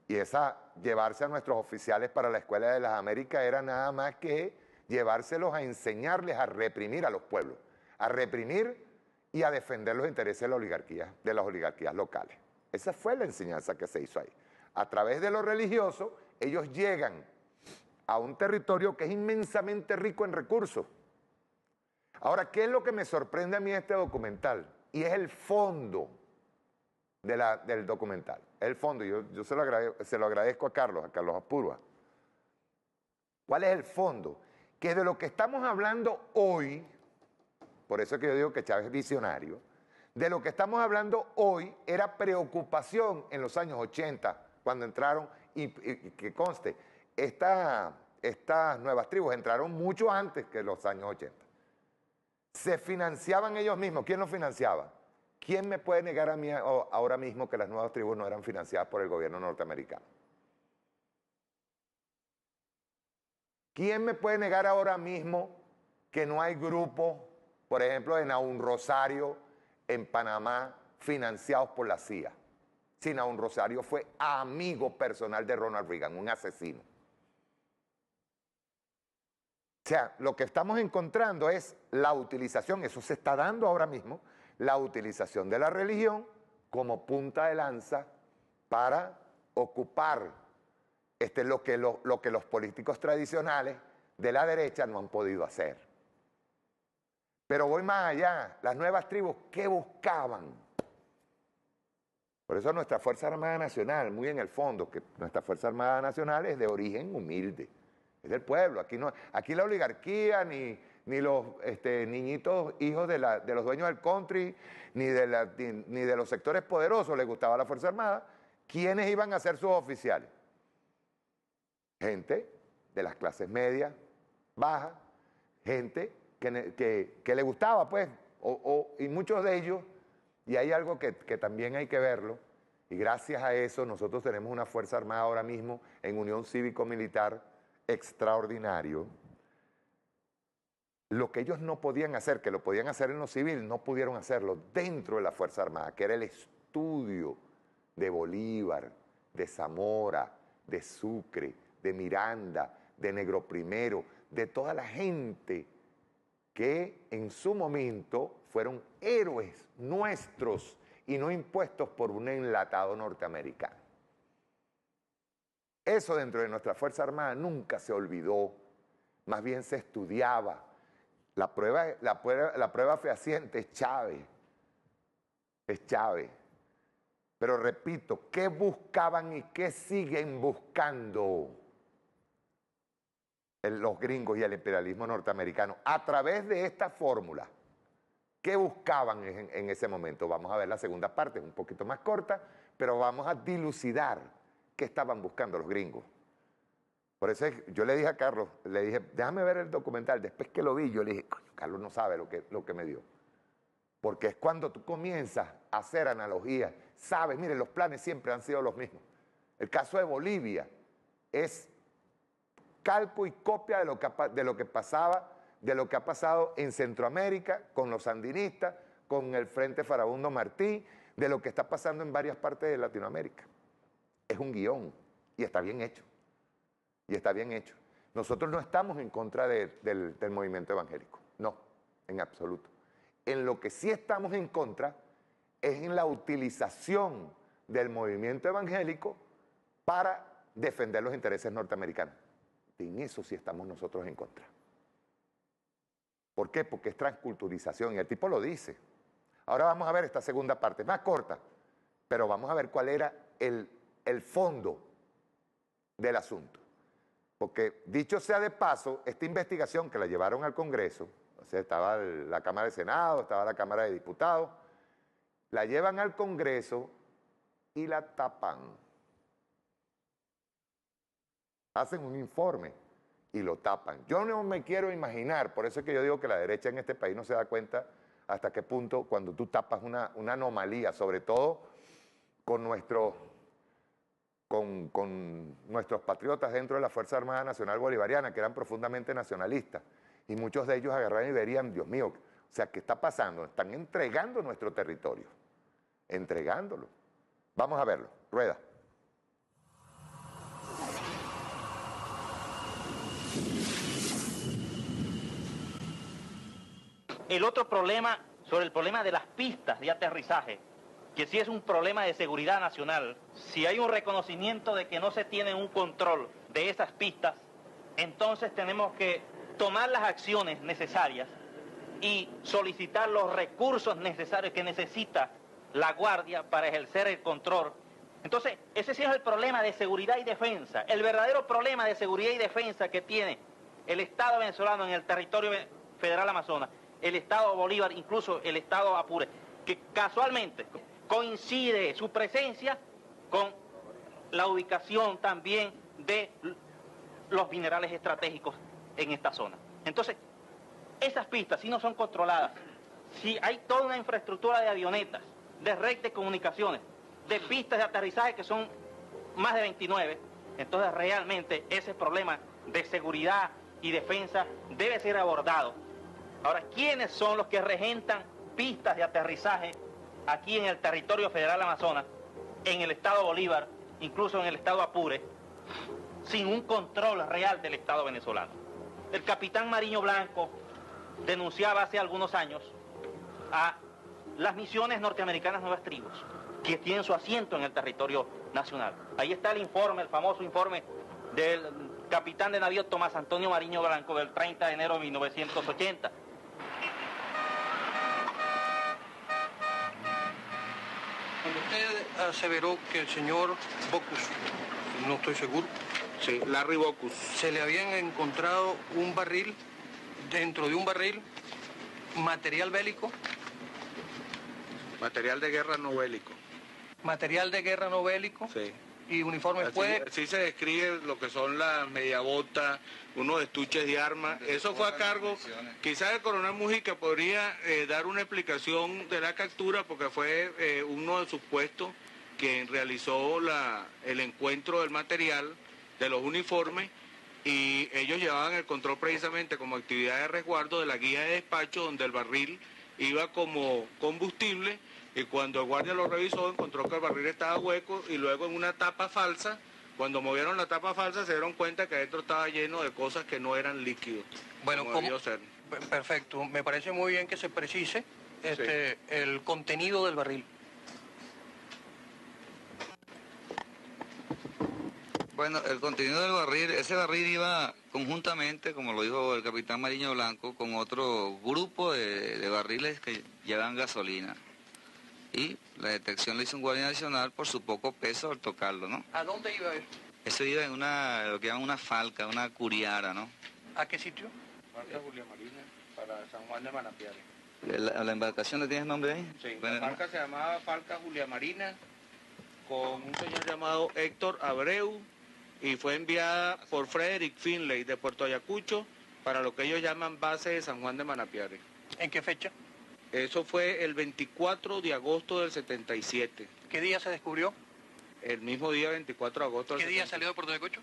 Speaker 1: Y llevarse a nuestros oficiales para la Escuela de las Américas era nada más que llevárselos a enseñarles a reprimir a los pueblos, a reprimir y a defender los intereses de las oligarquías locales. Esa fue la enseñanza que se hizo ahí. A través de lo religioso, ellos llegan a un territorio que es inmensamente rico en recursos. Ahora, ¿qué es lo que me sorprende a mí en este documental? Y es el fondo del documental. El fondo, yo se lo agradezco a Carlos Apurua. ¿Cuál es el fondo? que de lo que estamos hablando hoy, por eso es que yo digo que Chávez es visionario, de lo que estamos hablando hoy era preocupación en los años 80, cuando entraron, y que conste, estas nuevas tribus entraron mucho antes que los años 80. Se financiaban ellos mismos. ¿Quién los financiaba? ¿Quién me puede negar a mí ahora mismo que las nuevas tribus no eran financiadas por el gobierno norteamericano? ¿Quién me puede negar ahora mismo que no hay grupos, por ejemplo, de Nahum Rosario en Panamá, financiados por la CIA? Si Nahum Rosario fue amigo personal de Ronald Reagan, un asesino. O sea, lo que estamos encontrando es la utilización, eso se está dando ahora mismo, la utilización de la religión como punta de lanza para ocupar lo que los políticos tradicionales de la derecha no han podido hacer. Pero voy más allá, las nuevas tribus, ¿qué buscaban? Por eso nuestra Fuerza Armada Nacional, muy en el fondo, que nuestra Fuerza Armada Nacional es de origen humilde, es del pueblo. Aquí la oligarquía, ni los niñitos hijos de los dueños del country, ni de los sectores poderosos les gustaba la Fuerza Armada. ¿Quiénes iban a ser sus oficiales? Gente de las clases medias, bajas, gente que le gustaba, pues, y muchos de ellos, y hay algo que también hay que verlo, y gracias a eso nosotros tenemos una Fuerza Armada ahora mismo en unión cívico-militar extraordinario. Lo que ellos no podían hacer, que lo podían hacer en lo civil, no pudieron hacerlo dentro de la Fuerza Armada, que era el estudio de Bolívar, de Zamora, de Sucre, de Miranda, de Negro Primero, de toda la gente que en su momento fueron héroes nuestros y no impuestos por un enlatado norteamericano. Eso dentro de nuestra Fuerza Armada nunca se olvidó, más bien se estudiaba. La prueba fehaciente es Chávez. Es Chávez. Pero repito, ¿qué buscaban y qué siguen buscando los gringos y el imperialismo norteamericano a través de esta fórmula? ¿Qué buscaban en ese momento? Vamos a ver la segunda parte, es un poquito más corta, pero vamos a dilucidar qué estaban buscando los gringos. Por eso yo le dije a Carlos, le dije, déjame ver el documental. Después que lo vi, yo le dije, coño, Carlos no sabe lo que me dio. Porque es cuando tú comienzas a hacer analogías, sabes, mire, los planes siempre han sido los mismos. El caso de Bolivia es calco y copia de lo que ha pasado en Centroamérica con los sandinistas, con el Frente Farabundo Martí, de lo que está pasando en varias partes de Latinoamérica. Es un guión y está bien hecho. Y está bien hecho. Nosotros no estamos en contra del movimiento evangélico, no, en absoluto. En lo que sí estamos en contra es en la utilización del movimiento evangélico para defender los intereses norteamericanos. En eso sí estamos nosotros en contra. ¿Por qué? Porque es transculturización y el tipo lo dice. Ahora vamos a ver esta segunda parte, más corta, pero vamos a ver cuál era el fondo del asunto. Porque dicho sea de paso, esta investigación que la llevaron al Congreso, o sea, estaba la Cámara de Senado, estaba la Cámara de Diputados, la llevan al Congreso y la tapan. Hacen un informe y lo tapan. Yo no me quiero imaginar, por eso es que yo digo que la derecha en este país no se da cuenta hasta qué punto cuando tú tapas una anomalía, sobre todo con nuestros patriotas dentro de la Fuerza Armada Nacional Bolivariana, que eran profundamente nacionalistas, y muchos de ellos agarraron y verían, Dios mío, o sea, ¿qué está pasando? Están entregando nuestro territorio, entregándolo. Vamos a verlo, rueda.
Speaker 17: El otro problema, sobre el problema de las pistas de aterrizaje, que sí es un problema de seguridad nacional. Si hay un reconocimiento de que no se tiene un control de esas pistas, entonces tenemos que tomar las acciones necesarias y solicitar los recursos necesarios que necesita la Guardia para ejercer el control. Entonces, ese sí es el problema de seguridad y defensa. El verdadero problema de seguridad y defensa que tiene el Estado venezolano en el territorio federal Amazonas, el Estado Bolívar, incluso el Estado Apure, que casualmente coincide su presencia con la ubicación también de los minerales estratégicos en esta zona. Entonces, esas pistas, si no son controladas, si hay toda una infraestructura de avionetas, de red de comunicaciones, de pistas de aterrizaje que son más de 29, entonces realmente ese problema de seguridad y defensa debe ser abordado. Ahora, ¿quiénes son los que regentan pistas de aterrizaje aquí en el territorio federal Amazonas, en el Estado Bolívar, incluso en el Estado Apure, sin un control real del Estado venezolano? El capitán Mariño Blanco denunciaba hace algunos años a las misiones norteamericanas Nuevas Tribus, que tienen su asiento en el territorio nacional. Ahí está el informe, el famoso informe del capitán de navío Tomás Antonio Mariño Blanco del 30 de enero de 1980.
Speaker 18: Cuando usted aseveró que el señor Bocus, no estoy seguro,
Speaker 7: sí, Larry Bocus,
Speaker 18: se le habían encontrado un barril, dentro de un barril, material bélico.
Speaker 7: Material de guerra no bélico.
Speaker 18: Material de guerra no bélico.
Speaker 7: Sí.
Speaker 18: Y uniformes puede...
Speaker 7: Así se describe lo que son las mediabotas, unos estuches de armas. Eso fue a cargo, quizás el coronel Mujica podría dar una explicación de la captura, porque fue uno de sus puestos quien realizó el encuentro del material, de los uniformes, y ellos llevaban el control precisamente como actividad de resguardo de la guía de despacho, donde el barril iba como combustible, y cuando el guardia lo revisó encontró que el barril estaba hueco, y luego en una tapa falsa, cuando movieron la tapa falsa se dieron cuenta que adentro estaba lleno de cosas que no eran líquidos.
Speaker 18: Bueno,
Speaker 7: como debió ser.
Speaker 18: Perfecto, me parece muy bien que se precise el contenido del barril.
Speaker 19: Bueno, el contenido del barril, ese barril iba conjuntamente, como lo dijo el capitán Mariño Blanco, con otro grupo de barriles que llevan gasolina. Y la detección la hizo un guardia nacional por su poco peso al tocarlo, ¿no?
Speaker 18: ¿A dónde iba eso?
Speaker 19: Eso iba en lo que llaman una falca, una curiara, ¿no?
Speaker 18: ¿A qué sitio?
Speaker 7: Falca Julia Marina, para San Juan de Manapiare.
Speaker 19: ¿La embarcación le tienes nombre ahí?
Speaker 7: Sí, la falca se llamaba Falca Julia Marina, con un señor llamado Héctor Abreu, y fue enviada por Frederick Finlay de Puerto Ayacucho para lo que ellos llaman base de San Juan de Manapiare.
Speaker 18: ¿En qué fecha?
Speaker 7: Eso fue el 24 de agosto del 77.
Speaker 18: ¿Qué día se descubrió?
Speaker 7: El mismo día, 24 de agosto del 77.
Speaker 18: ¿Qué día salió de Puerto Ayacucho?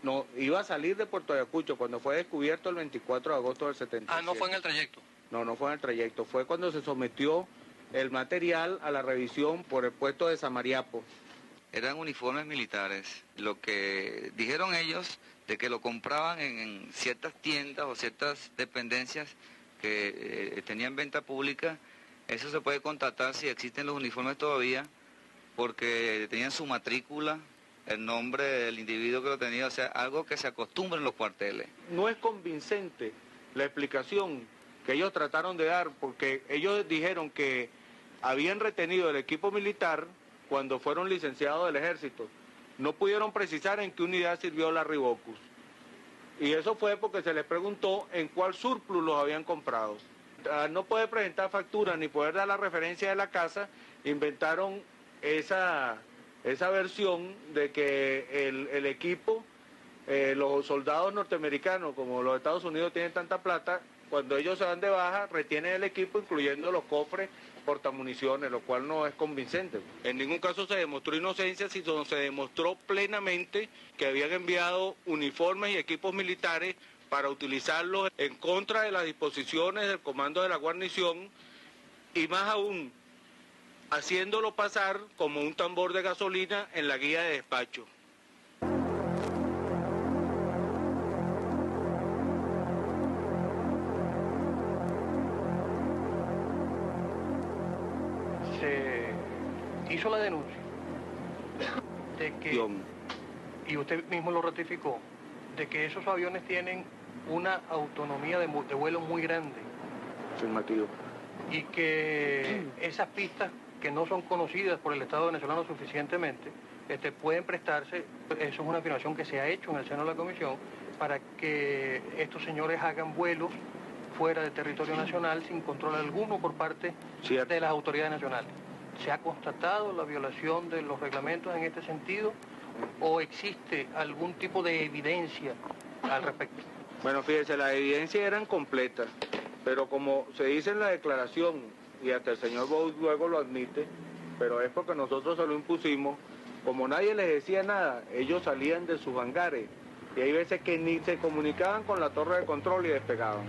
Speaker 7: No, iba a salir de Puerto Ayacucho cuando fue descubierto el 24 de agosto del 77.
Speaker 18: Ah, no fue en el trayecto.
Speaker 7: No, no fue en el trayecto. Fue cuando se sometió el material a la revisión por el puesto de Samariapo.
Speaker 19: Eran uniformes militares. Lo que dijeron ellos de que lo compraban en ciertas tiendas o ciertas dependencias que tenían venta pública, eso se puede constatar si existen los uniformes todavía, porque tenían su matrícula, el nombre del individuo que lo tenía, o sea, algo que se acostumbra en los cuarteles.
Speaker 7: No es convincente la explicación que ellos trataron de dar, porque ellos dijeron que habían retenido el equipo militar cuando fueron licenciados del ejército. No pudieron precisar en qué unidad sirvió Larry Bocus. Y eso fue porque se les preguntó en cuál surplus los habían comprado. Al no poder presentar facturas ni poder dar la referencia de la casa, inventaron esa versión de que el equipo, los soldados norteamericanos, como los Estados Unidos tienen tanta plata, cuando ellos se van de baja, retienen el equipo, incluyendo los cofres portamuniciones, lo cual no es convincente. En ningún caso se demostró inocencia, sino se demostró plenamente que habían enviado uniformes y equipos militares para utilizarlos en contra de las disposiciones del comando de la guarnición, y más aún, haciéndolo pasar como un tambor de gasolina en la guía de despacho.
Speaker 18: Hizo la denuncia de que, y usted mismo lo ratificó, de que esos aviones tienen una autonomía de vuelo muy grande.
Speaker 7: Afirmativo.
Speaker 18: Y que esas pistas que no son conocidas por el Estado venezolano suficientemente, pueden prestarse, eso es una afirmación que se ha hecho en el seno de la comisión, para que estos señores hagan vuelos fuera del territorio nacional sin control alguno por parte de las autoridades nacionales. ¿Se ha constatado la violación de los reglamentos en este sentido o existe algún tipo de evidencia al respecto?
Speaker 7: Bueno, fíjese, las evidencias eran completas, pero como se dice en la declaración, y hasta el señor Bout luego lo admite, pero es porque nosotros se lo impusimos, como nadie les decía nada, ellos salían de sus hangares, y hay veces que ni se comunicaban con la torre de control y despegaban.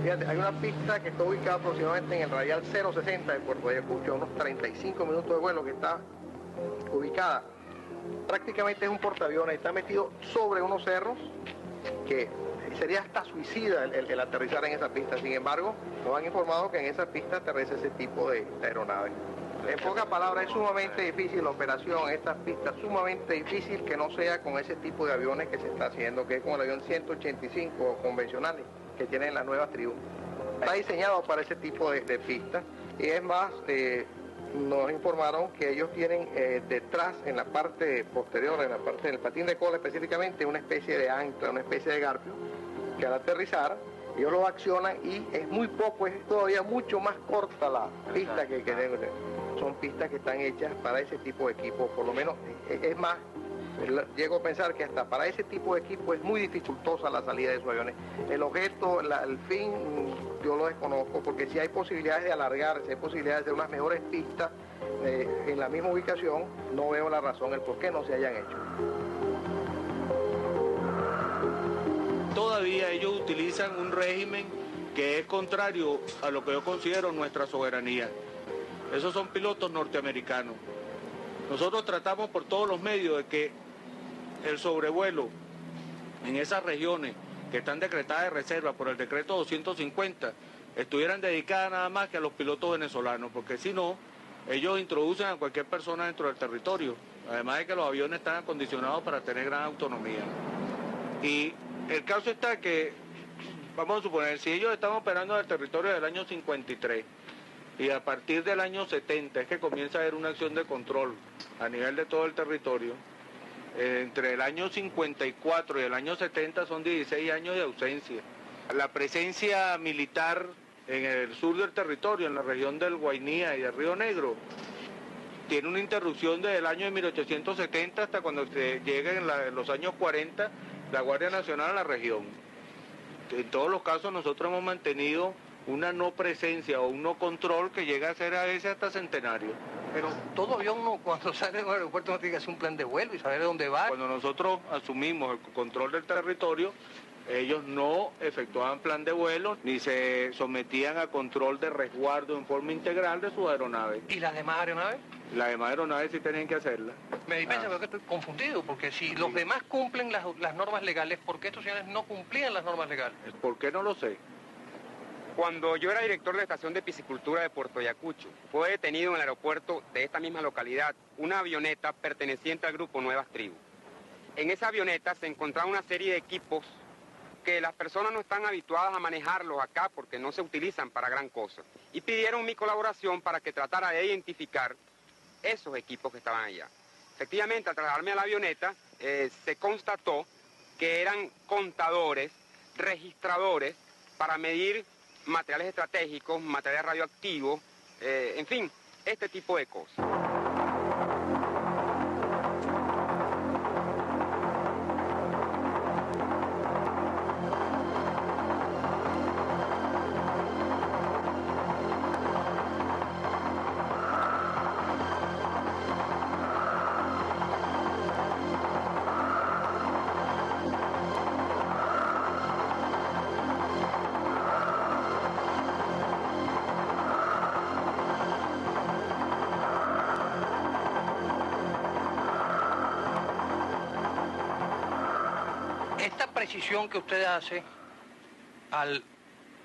Speaker 18: Fíjate, hay una pista que está ubicada aproximadamente en el radial 060 de Puerto Ayacucho, a unos 35 minutos de vuelo, que está ubicada. Prácticamente es un portaaviones, está metido sobre unos cerros que sería hasta suicida el aterrizar en esa pista. Sin embargo, nos han informado que en esa pista aterriza ese tipo de aeronave. En pocas palabras, es sumamente difícil la operación en estas pistas, sumamente difícil que no sea con ese tipo de aviones que se está haciendo, que es con el avión 185 convencionales que tienen las nuevas tribus. Está diseñado para ese tipo de pistas, y es más, nos informaron que ellos tienen detrás, en la parte posterior, en la parte del patín de cola específicamente, una especie de ancla, una especie de garfio, que al aterrizar ellos lo accionan y es muy poco, es todavía mucho más corta la pista que son pistas que están hechas para ese tipo de equipo, por lo menos es más, llego a pensar que hasta para ese tipo de equipo es muy dificultosa la salida de esos aviones. El objeto, el fin, yo lo desconozco, porque si hay posibilidades de alargar, si hay posibilidades de unas mejores pistas en la misma ubicación, no veo la razón, el por qué no se hayan hecho.
Speaker 7: Todavía ellos utilizan un régimen que es contrario a lo que yo considero nuestra soberanía. Esos son pilotos norteamericanos. Nosotros tratamos por todos los medios de que el sobrevuelo en esas regiones que están decretadas de reserva por el decreto 250 estuvieran dedicadas nada más que a los pilotos venezolanos, porque si no, ellos introducen a cualquier persona dentro del territorio, además de que los aviones están acondicionados para tener gran autonomía. Y el caso está que, vamos a suponer, si ellos están operando en el territorio del año 53, y a partir del año 70 es que comienza a haber una acción de control a nivel de todo el territorio. Entre el año 54 y el año 70 son 16 años de ausencia. La presencia militar en el sur del territorio, en la región del Guainía y del Río Negro, tiene una interrupción desde el año de 1870 hasta cuando se llega en los años 40 la Guardia Nacional a la región. En todos los casos nosotros hemos mantenido una no presencia o un no control que llega a ser a veces hasta centenario.
Speaker 18: Pero todo avión cuando sale del aeropuerto no tiene que hacer un plan de vuelo y saber de dónde va.
Speaker 7: Cuando nosotros asumimos el control del territorio, ellos no efectuaban plan de vuelo ni se sometían a control de resguardo en forma integral de sus aeronaves.
Speaker 18: ¿Y las demás aeronaves?
Speaker 7: Las demás aeronaves sí tenían que hacerla.
Speaker 18: Me dispensa, pero que estoy confundido, porque si los demás cumplen las normas legales, ¿por qué estos señores no cumplían las normas legales?
Speaker 7: ¿Por qué? No lo sé.
Speaker 20: Cuando yo era director de la estación de piscicultura de Puerto Ayacucho, fue detenido en el aeropuerto de esta misma localidad una avioneta perteneciente al grupo Nuevas Tribus. En esa avioneta se encontraba una serie de equipos que las personas no están habituadas a manejarlos acá porque no se utilizan para gran cosa. Y pidieron mi colaboración para que tratara de identificar esos equipos que estaban allá. Efectivamente, al trasladarme a la avioneta, se constató que eran contadores, registradores, para medir materiales estratégicos, materiales radioactivos, en fin, este tipo de cosas.
Speaker 18: Esta precisión que usted hace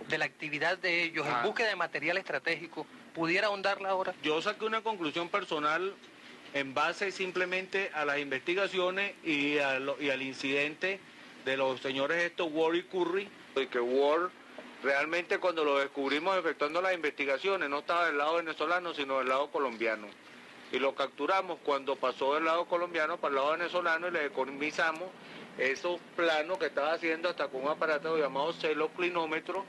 Speaker 18: de la actividad de ellos en búsqueda de material estratégico, ¿pudiera ahondarla ahora?
Speaker 7: Yo saqué una conclusión personal en base simplemente a las investigaciones y al incidente de los señores estos Ward y Curry, y que Ward realmente cuando lo descubrimos efectuando las investigaciones no estaba del lado venezolano sino del lado colombiano. Y lo capturamos cuando pasó del lado colombiano para el lado venezolano y le decomisamos esos planos que estaba haciendo hasta con un aparato llamado celoclinómetro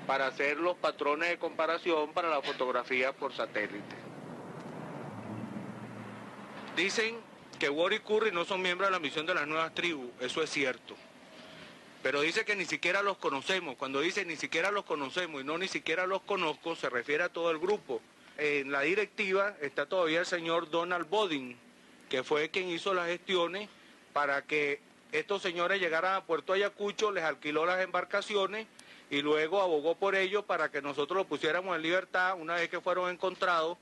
Speaker 7: para hacer los patrones de comparación para la fotografía por satélite. Dicen que Ward y Curry no son miembros de la misión de las nuevas tribus, eso es cierto. Pero dice que ni siquiera los conocemos. Cuando dice ni siquiera los conocemos y no ni siquiera los conozco, se refiere a todo el grupo. En la directiva está todavía el señor Donald Bodin, que fue quien hizo las gestiones para que estos señores llegaran a Puerto Ayacucho, les alquiló las embarcaciones y luego abogó por ellos para que nosotros los pusiéramos en libertad una vez que fueron encontrados,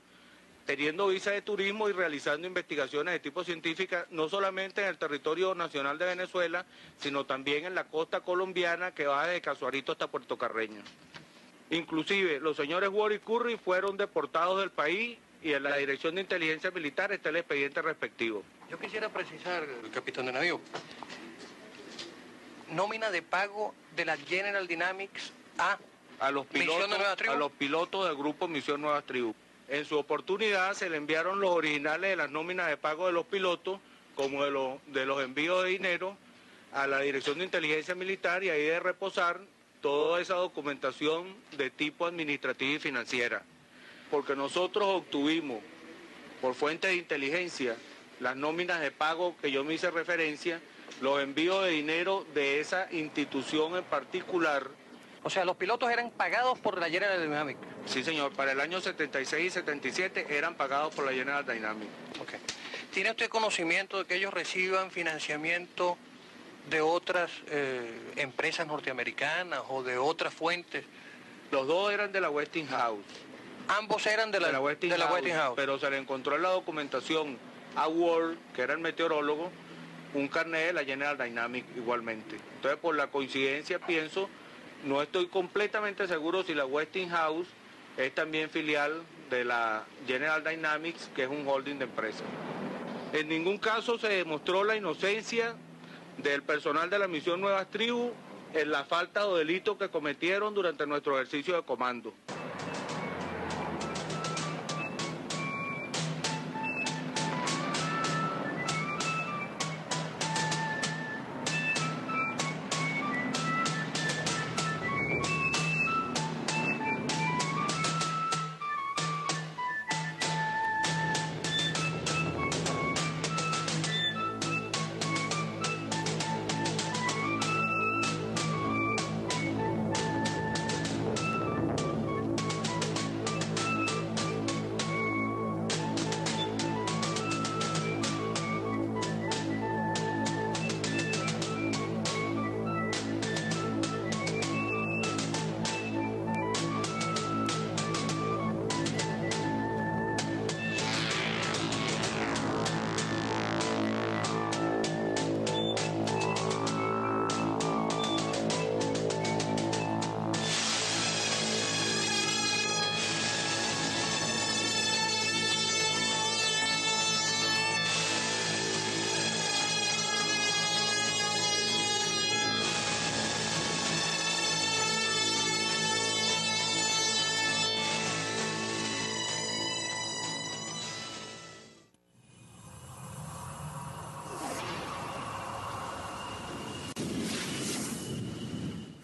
Speaker 7: teniendo visa de turismo y realizando investigaciones de tipo científica, no solamente en el territorio nacional de Venezuela, sino también en la costa colombiana que va desde Casuarito hasta Puerto Carreño. Inclusive, los señores Ward y Curry fueron deportados del país y en la Dirección de Inteligencia Militar está el expediente respectivo.
Speaker 18: Yo quisiera precisar, capitán de navío, nómina de pago de la General Dynamics a los
Speaker 7: pilotos del grupo Misión Nuevas Tribus. En su oportunidad se le enviaron los originales de las nóminas de pago de los pilotos, como de los envíos de dinero, a la Dirección de Inteligencia Militar y ahí de reposar toda esa documentación de tipo administrativa y financiera. Porque nosotros obtuvimos, por fuente de inteligencia, las nóminas de pago que yo me hice referencia, los envíos de dinero de esa institución en particular.
Speaker 18: O sea, los pilotos eran pagados por la General Dynamics.
Speaker 7: Sí, señor. Para el año 76 y 77 eran pagados por la General Dynamics.
Speaker 18: Okay. ¿Tiene usted conocimiento de que ellos reciban financiamiento de otras empresas norteamericanas o de otras fuentes?
Speaker 7: Los dos eran de la Westinghouse.
Speaker 18: Ambos eran de la Westinghouse.
Speaker 7: Pero se le encontró en la documentación a Ward, que era el meteorólogo, un carnet de la General Dynamics igualmente. Entonces, por la coincidencia, pienso, no estoy completamente seguro si la Westinghouse es también filial de la General Dynamics, que es un holding de empresa. En ningún caso se demostró la inocencia del personal de la misión Nuevas Tribus en la falta o delito que cometieron durante nuestro ejercicio de comando.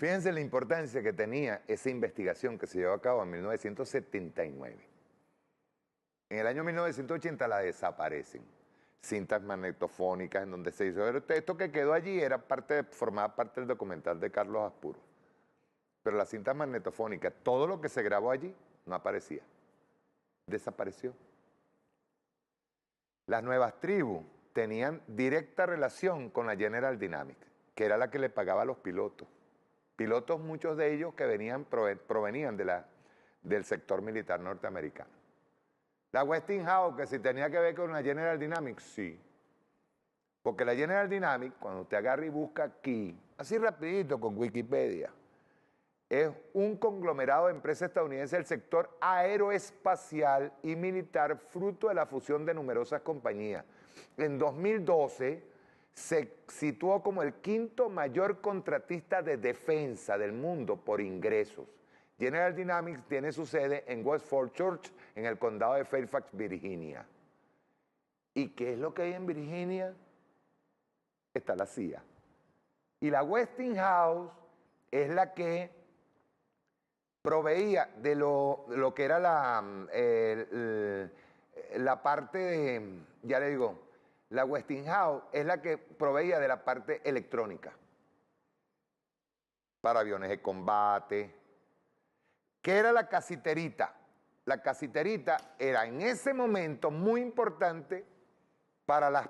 Speaker 1: Fíjense la importancia que tenía esa investigación que se llevó a cabo en 1979. En el año 1980 la desaparecen. Cintas magnetofónicas en donde se hizo. Esto que quedó allí formaba parte del documental de Carlos Aspuro. Pero las cintas magnetofónicas, todo lo que se grabó allí, no aparecía. Desapareció. Las nuevas tribus tenían directa relación con la General Dynamics, que era la que le pagaba a los pilotos. Pilotos, muchos de ellos que provenían del sector militar norteamericano. La Westinghouse, que si tenía que ver con la General Dynamics, sí. Porque la General Dynamics, cuando usted agarra y busca aquí, así rapidito con Wikipedia, es un conglomerado de empresas estadounidenses del sector aeroespacial y militar, fruto de la fusión de numerosas compañías. En 2012 se situó como el quinto mayor contratista de defensa del mundo por ingresos. General Dynamics tiene su sede en West Fort Church, en el condado de Fairfax, Virginia. ¿Y qué es lo que hay en Virginia? Está la CIA. Y la Westinghouse es la que proveía de lo que era la parte de, ya le digo, la Westinghouse es la que proveía de la parte electrónica para aviones de combate. ¿Qué era la casiterita? La casiterita era en ese momento muy importante para las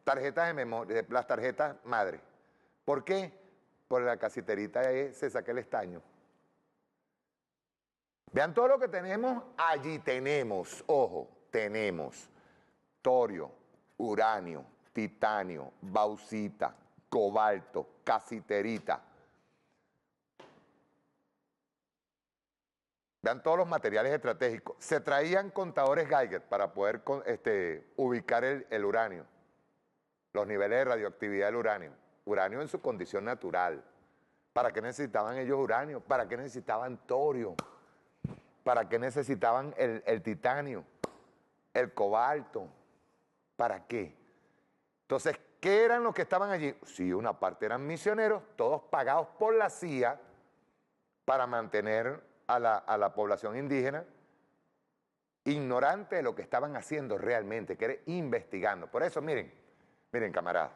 Speaker 1: tarjetas de memoria, las tarjetas madre. ¿Por qué? Porque la casiterita se saca el estaño. Vean todo lo que tenemos. Allí tenemos, ojo, tenemos torio, uranio, titanio, bauxita, cobalto, casiterita. Vean todos los materiales estratégicos. Se traían contadores Geiger para poder ubicar el uranio, los niveles de radioactividad del uranio. Uranio en su condición natural. ¿Para qué necesitaban ellos uranio? ¿Para qué necesitaban torio? ¿Para qué necesitaban el titanio? El cobalto. ¿Para qué? Entonces, ¿qué eran los que estaban allí? Sí, una parte eran misioneros, todos pagados por la CIA para mantener a la población indígena ignorante de lo que estaban haciendo realmente, que era investigando. Por eso, miren, camaradas,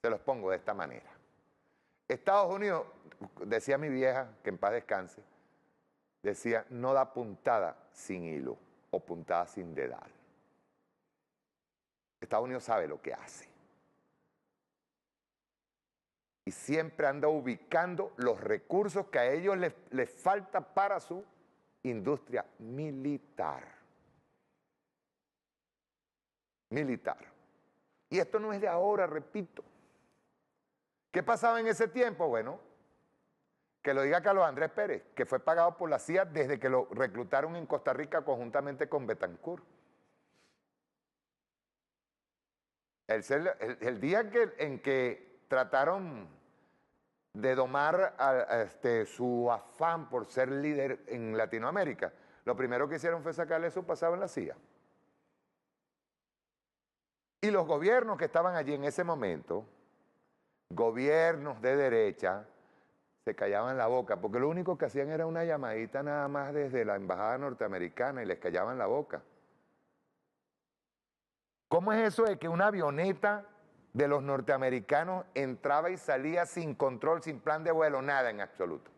Speaker 1: se los pongo de esta manera. Estados Unidos, decía mi vieja, que en paz descanse, decía, no da puntada sin hilo o puntada sin dedal. Estados Unidos sabe lo que hace. Y siempre anda ubicando los recursos que a ellos les falta para su industria militar. Y esto no es de ahora, repito. ¿Qué pasaba en ese tiempo? Bueno, que lo diga Carlos Andrés Pérez, que fue pagado por la CIA desde que lo reclutaron en Costa Rica conjuntamente con Betancourt. El día en que trataron de domar su afán por ser líder en Latinoamérica, lo primero que hicieron fue sacarle su pasado en la CIA. Y los gobiernos que estaban allí en ese momento, gobiernos de derecha, se callaban la boca, porque lo único que hacían era una llamadita nada más desde la embajada norteamericana y les callaban la boca. ¿Cómo es eso de que una avioneta de los norteamericanos entraba y salía sin control, sin plan de vuelo, nada en absoluto?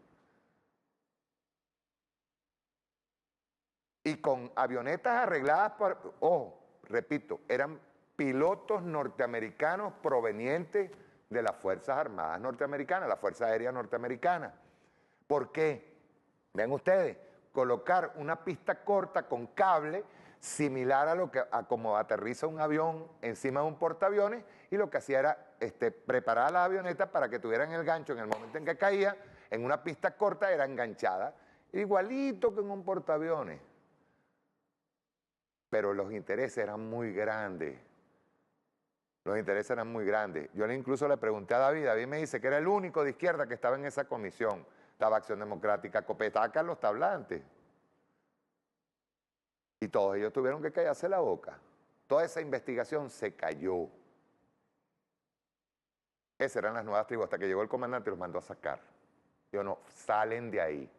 Speaker 1: Y con avionetas arregladas por, ojo, repito, eran pilotos norteamericanos provenientes de las Fuerzas Armadas norteamericanas, la Fuerza Aérea Norteamericana. ¿Por qué? Vean ustedes, colocar una pista corta con cable similar a como aterriza un avión encima de un portaaviones, y lo que hacía era preparar a la avioneta para que tuvieran el gancho en el momento en que caía, en una pista corta era enganchada, igualito que en un portaaviones. Pero los intereses eran muy grandes. Los intereses eran muy grandes. Yo incluso le pregunté a David me dice que era el único de izquierda que estaba en esa comisión. Estaba Acción Democrática, estaba Carlos Tablante. Y todos ellos tuvieron que callarse la boca. Toda esa investigación se cayó. Esas eran las nuevas tribus, hasta que llegó el comandante y los mandó a sacar. Yo no, salen de ahí.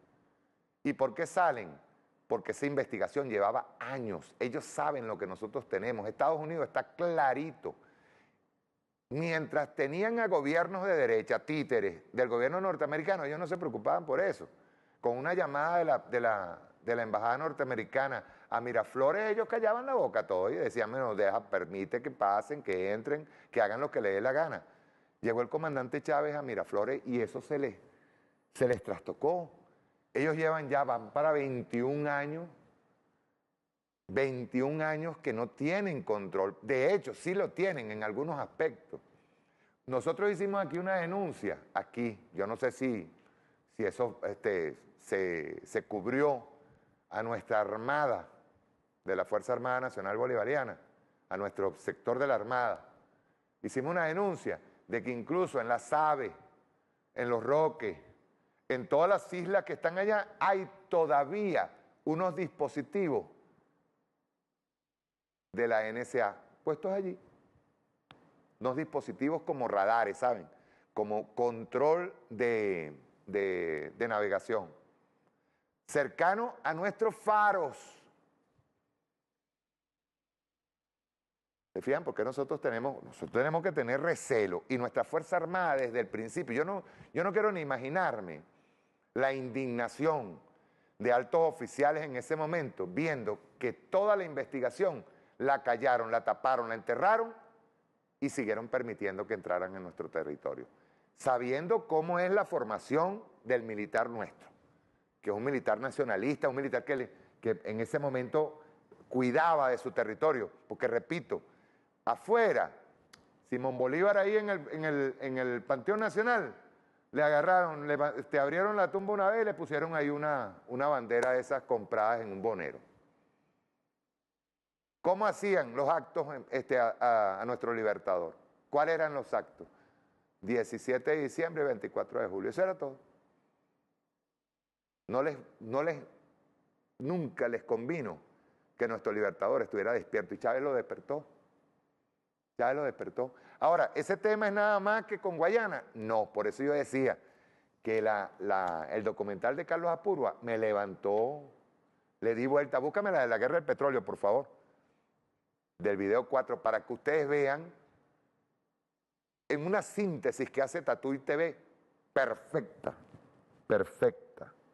Speaker 1: ¿Y por qué salen? Porque esa investigación llevaba años. Ellos saben lo que nosotros tenemos. Estados Unidos está clarito. Mientras tenían a gobiernos de derecha, títeres del gobierno norteamericano, ellos no se preocupaban por eso. Con una llamada de la embajada norteamericana a Miraflores, ellos callaban la boca todo y decían, bueno, permite que pasen, que entren, que hagan lo que les dé la gana. Llegó el comandante Chávez a Miraflores y eso se les trastocó. Ellos van para 21 años. 21 años que no tienen control. De hecho, sí lo tienen en algunos aspectos. Nosotros hicimos aquí una denuncia, yo no sé si eso se cubrió a nuestra Armada, de la Fuerza Armada Nacional Bolivariana. a nuestro sector de la Armada. Hicimos una denuncia de que incluso en las Aves, en Los Roques, en todas las islas que están allá, hay todavía unos dispositivos de la NSA puestos allí. Unos dispositivos como radares, ¿saben? Como control de navegación. Cercano a nuestros faros. ¿Se fijan? Porque nosotros tenemos que tener recelo. Y nuestra Fuerza Armada desde el principio, yo no quiero ni imaginarme la indignación de altos oficiales en ese momento, viendo que toda la investigación la callaron, la taparon, la enterraron y siguieron permitiendo que entraran en nuestro territorio. Sabiendo cómo es la formación del militar nuestro, que es un militar nacionalista, un militar que en ese momento cuidaba de su territorio, porque repito, afuera, Simón Bolívar ahí en el Panteón Nacional, le agarraron, abrieron la tumba una vez y le pusieron ahí una bandera de esas compradas en un bonero. ¿Cómo hacían los actos a nuestro libertador? ¿Cuáles eran los actos? 17 de diciembre y 24 de julio, eso era todo. Nunca les convino que nuestro libertador estuviera despierto y Chávez lo despertó. Chávez lo despertó. Ahora, ¿ese tema es nada más que con Guayana? No, por eso yo decía que el documental de Carlos Apurua me levantó, le di vuelta, búscame la de la guerra del petróleo, por favor, del video 4, para que ustedes vean en una síntesis que hace Tatuí TV, perfecta,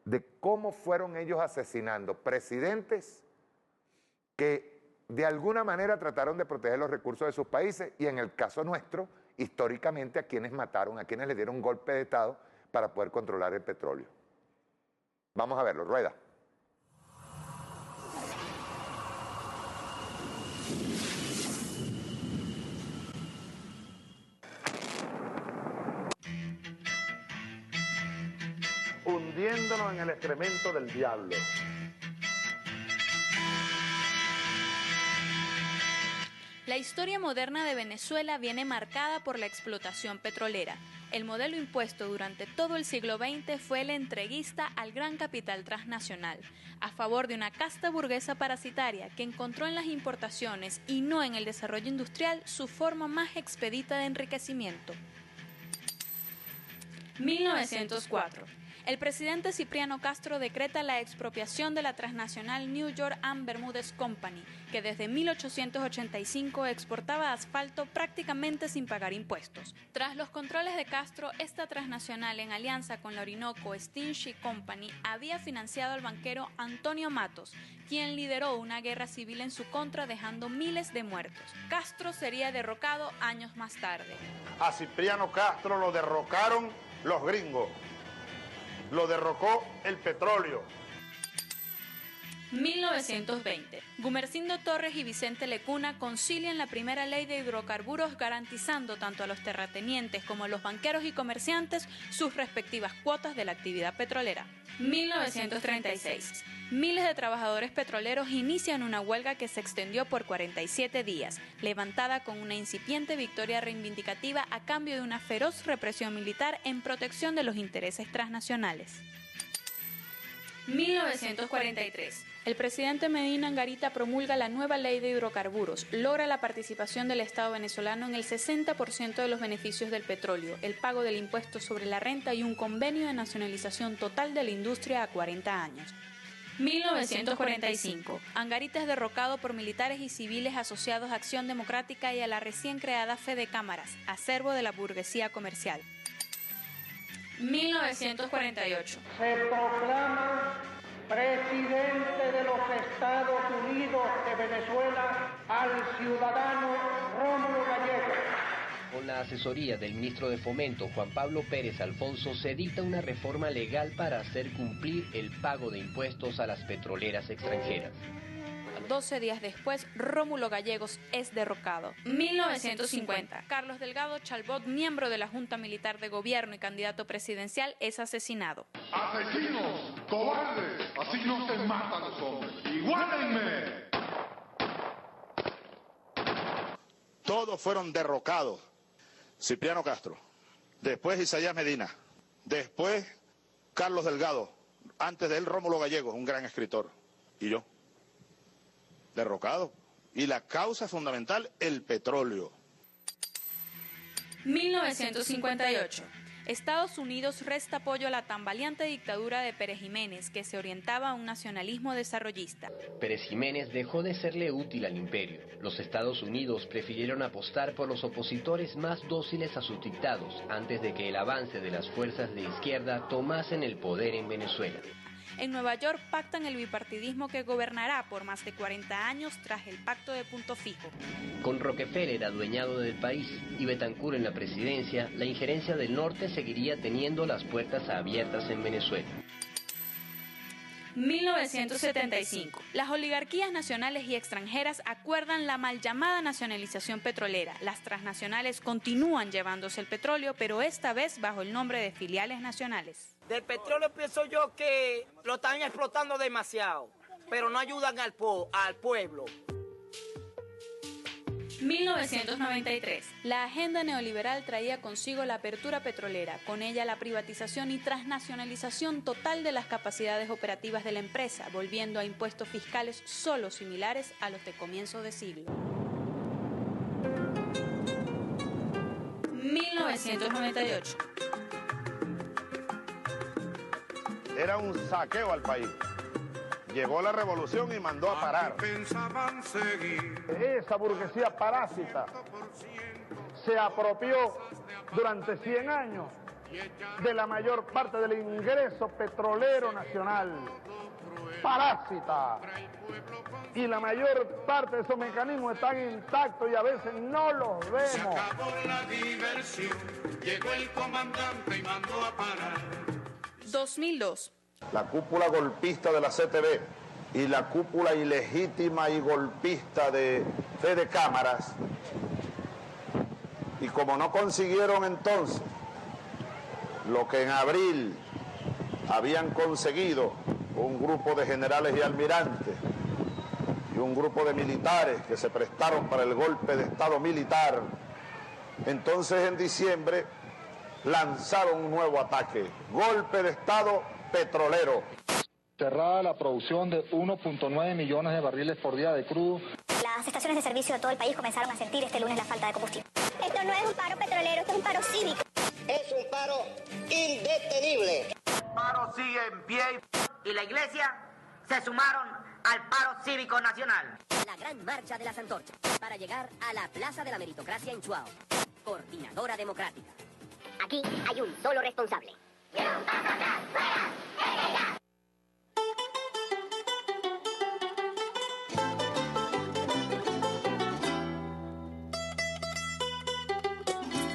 Speaker 1: de cómo fueron ellos asesinando presidentes que de alguna manera trataron de proteger los recursos de sus países y en el caso nuestro, históricamente a quienes mataron, a quienes le dieron un golpe de Estado para poder controlar el petróleo. Vamos a verlo, rueda.
Speaker 3: Hundiéndonos en el excremento del diablo.
Speaker 21: La historia moderna de Venezuela viene marcada por la explotación petrolera. El modelo impuesto durante todo el siglo XX fue el entreguista al gran capital transnacional, a favor de una casta burguesa parasitaria que encontró en las importaciones y no en el desarrollo industrial su forma más expedita de enriquecimiento. 1904. El presidente Cipriano Castro decreta la expropiación de la transnacional New York and Bermúdez Company, que desde 1885 exportaba asfalto prácticamente sin pagar impuestos. Tras los controles de Castro, esta transnacional, en alianza con la Orinoco Steamship Company, había financiado al banquero Antonio Matos, quien lideró una guerra civil en su contra, dejando miles de muertos. Castro sería derrocado años más tarde.
Speaker 3: A Cipriano Castro lo derrocaron los gringos. Lo derrocó el petróleo.
Speaker 21: 1920. Gumersindo Torres y Vicente Lecuna concilian la primera ley de hidrocarburos, garantizando tanto a los terratenientes como a los banqueros y comerciantes sus respectivas cuotas de la actividad petrolera. 1936. Miles de trabajadores petroleros inician una huelga que se extendió por 47 días, levantada con una incipiente victoria reivindicativa a cambio de una feroz represión militar en protección de los intereses transnacionales. 1943. El presidente Medina Angarita promulga la nueva ley de hidrocarburos, logra la participación del Estado venezolano en el 60% de los beneficios del petróleo, el pago del impuesto sobre la renta y un convenio de nacionalización total de la industria a 40 años. 1945. Angarita es derrocado por militares y civiles asociados a Acción Democrática y a la recién creada Fede Cámaras, acervo de la burguesía comercial. 1948.
Speaker 22: Se proclama presidente de los Estados Unidos de Venezuela al ciudadano Rómulo Gallegos.
Speaker 23: Con la asesoría del ministro de Fomento, Juan Pablo Pérez Alfonso, se dicta una reforma legal para hacer cumplir el pago de impuestos a las petroleras extranjeras.
Speaker 21: 12 días después, Rómulo Gallegos es derrocado. 1950. Carlos Delgado Chalbot, miembro de la Junta Militar de Gobierno y candidato presidencial, es asesinado.
Speaker 24: ¡Asesinos! ¡Cobardes! Así no se matan los hombres. ¡Igualenme!
Speaker 3: todos fueron derrocados. Cipriano Castro, después Isaías Medina, después Carlos Delgado, antes de él Rómulo Gallegos, un gran escritor, y yo, derrocado. Y la causa fundamental, el petróleo.
Speaker 21: 1958. Estados Unidos resta apoyo a la tambaleante dictadura de Pérez Jiménez, que se orientaba a un nacionalismo desarrollista.
Speaker 23: Pérez Jiménez dejó de serle útil al imperio. Los Estados Unidos prefirieron apostar por los opositores más dóciles a sus dictados, antes de que el avance de las fuerzas de izquierda tomasen el poder en Venezuela.
Speaker 21: En Nueva York pactan el bipartidismo que gobernará por más de 40 años tras el pacto de Punto Fijo.
Speaker 23: Con Rockefeller adueñado del país y Betancourt en la presidencia, la injerencia del norte seguiría teniendo las puertas abiertas en Venezuela.
Speaker 21: 1975. Las oligarquías nacionales y extranjeras acuerdan la mal llamada nacionalización petrolera. Las transnacionales continúan llevándose el petróleo, pero esta vez bajo el nombre de filiales nacionales.
Speaker 2: Del petróleo pienso yo que lo están explotando demasiado, pero no ayudan al pueblo.
Speaker 21: 1993. La agenda neoliberal traía consigo la apertura petrolera, con ella la privatización y transnacionalización total de las capacidades operativas de la empresa, volviendo a impuestos fiscales solo similares a los de comienzo de siglo. 1998.
Speaker 3: Era un saqueo al país. Llegó la revolución y mandó a parar.
Speaker 22: Esa burguesía parásita se apropió durante 100 años de la mayor parte del ingreso petrolero nacional. Parásita. Y la mayor parte de esos mecanismos están intactos y a veces no los vemos.
Speaker 24: Se acabó la diversión, llegó el comandante y mandó a parar.
Speaker 21: 2002.
Speaker 4: La cúpula golpista de la CTV y la cúpula ilegítima y golpista de Fede Cámaras, y como no consiguieron entonces lo que en abril habían conseguido un grupo de generales y almirantes y un grupo de militares que se prestaron para el golpe de Estado militar, entonces en diciembre lanzaron un nuevo ataque, golpe de Estado petrolero.
Speaker 9: Cerrada la producción de 1.9 millones de barriles por día de crudo.
Speaker 10: Las estaciones de servicio de todo el país comenzaron a sentir este lunes la falta de combustible. Esto no es un paro petrolero, esto es un paro cívico.
Speaker 25: Es un paro indetenible.
Speaker 26: El paro sigue en pie y la iglesia se sumaron al paro cívico nacional.
Speaker 25: La gran marcha de las antorchas para llegar a la Plaza de la Meritocracia en Chuao. Coordinadora Democrática.
Speaker 10: Aquí hay un solo responsable.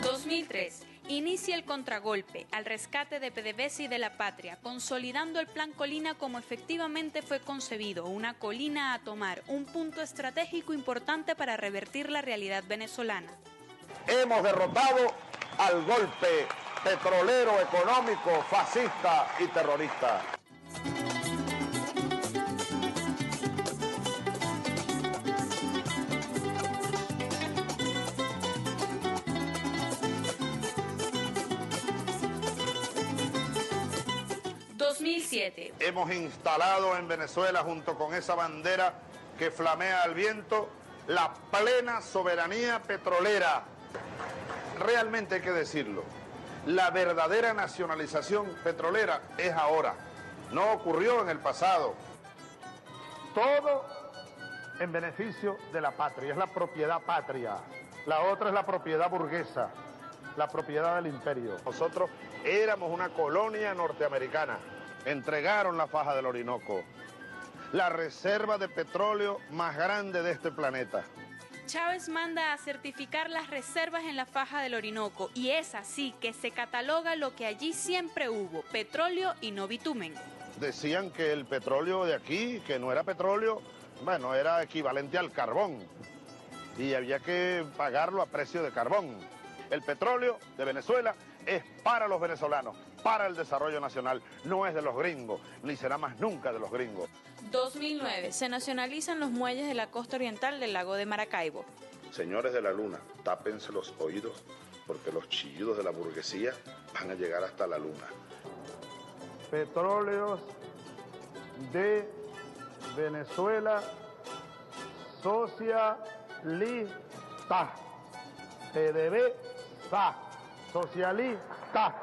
Speaker 21: 2003. Inicia el contragolpe al rescate de PDVSA y de la patria, consolidando el Plan Colina como efectivamente fue concebido, una colina a tomar, un punto estratégico importante para revertir la realidad venezolana.
Speaker 4: Hemos derrotado al golpe petrolero, económico, fascista y terrorista. Hemos instalado en Venezuela, junto con esa bandera que flamea al viento, la plena soberanía petrolera. Realmente hay que decirlo, la verdadera nacionalización petrolera es ahora, no ocurrió en el pasado.
Speaker 22: Todo en beneficio de la patria, es la propiedad patria. La otra es la propiedad burguesa, la propiedad del imperio.
Speaker 4: Nosotros éramos una colonia norteamericana. Entregaron la faja del Orinoco, la reserva de petróleo más grande de este planeta.
Speaker 21: Chávez manda a certificar las reservas en la faja del Orinoco y es así que se cataloga lo que allí siempre hubo, petróleo y no bitumen.
Speaker 4: Decían que el petróleo de aquí, que no era petróleo, bueno, era equivalente al carbón y había que pagarlo a precio de carbón. El petróleo de Venezuela es para los venezolanos, para el desarrollo nacional, no es de los gringos, ni será más nunca de los gringos.
Speaker 21: 2009. Se nacionalizan los muelles de la costa oriental del lago de Maracaibo.
Speaker 3: Señores de la luna, tápense los oídos porque los chillidos de la burguesía van a llegar hasta la luna.
Speaker 22: Petróleos de Venezuela Socialista. PDVSA. Socialista.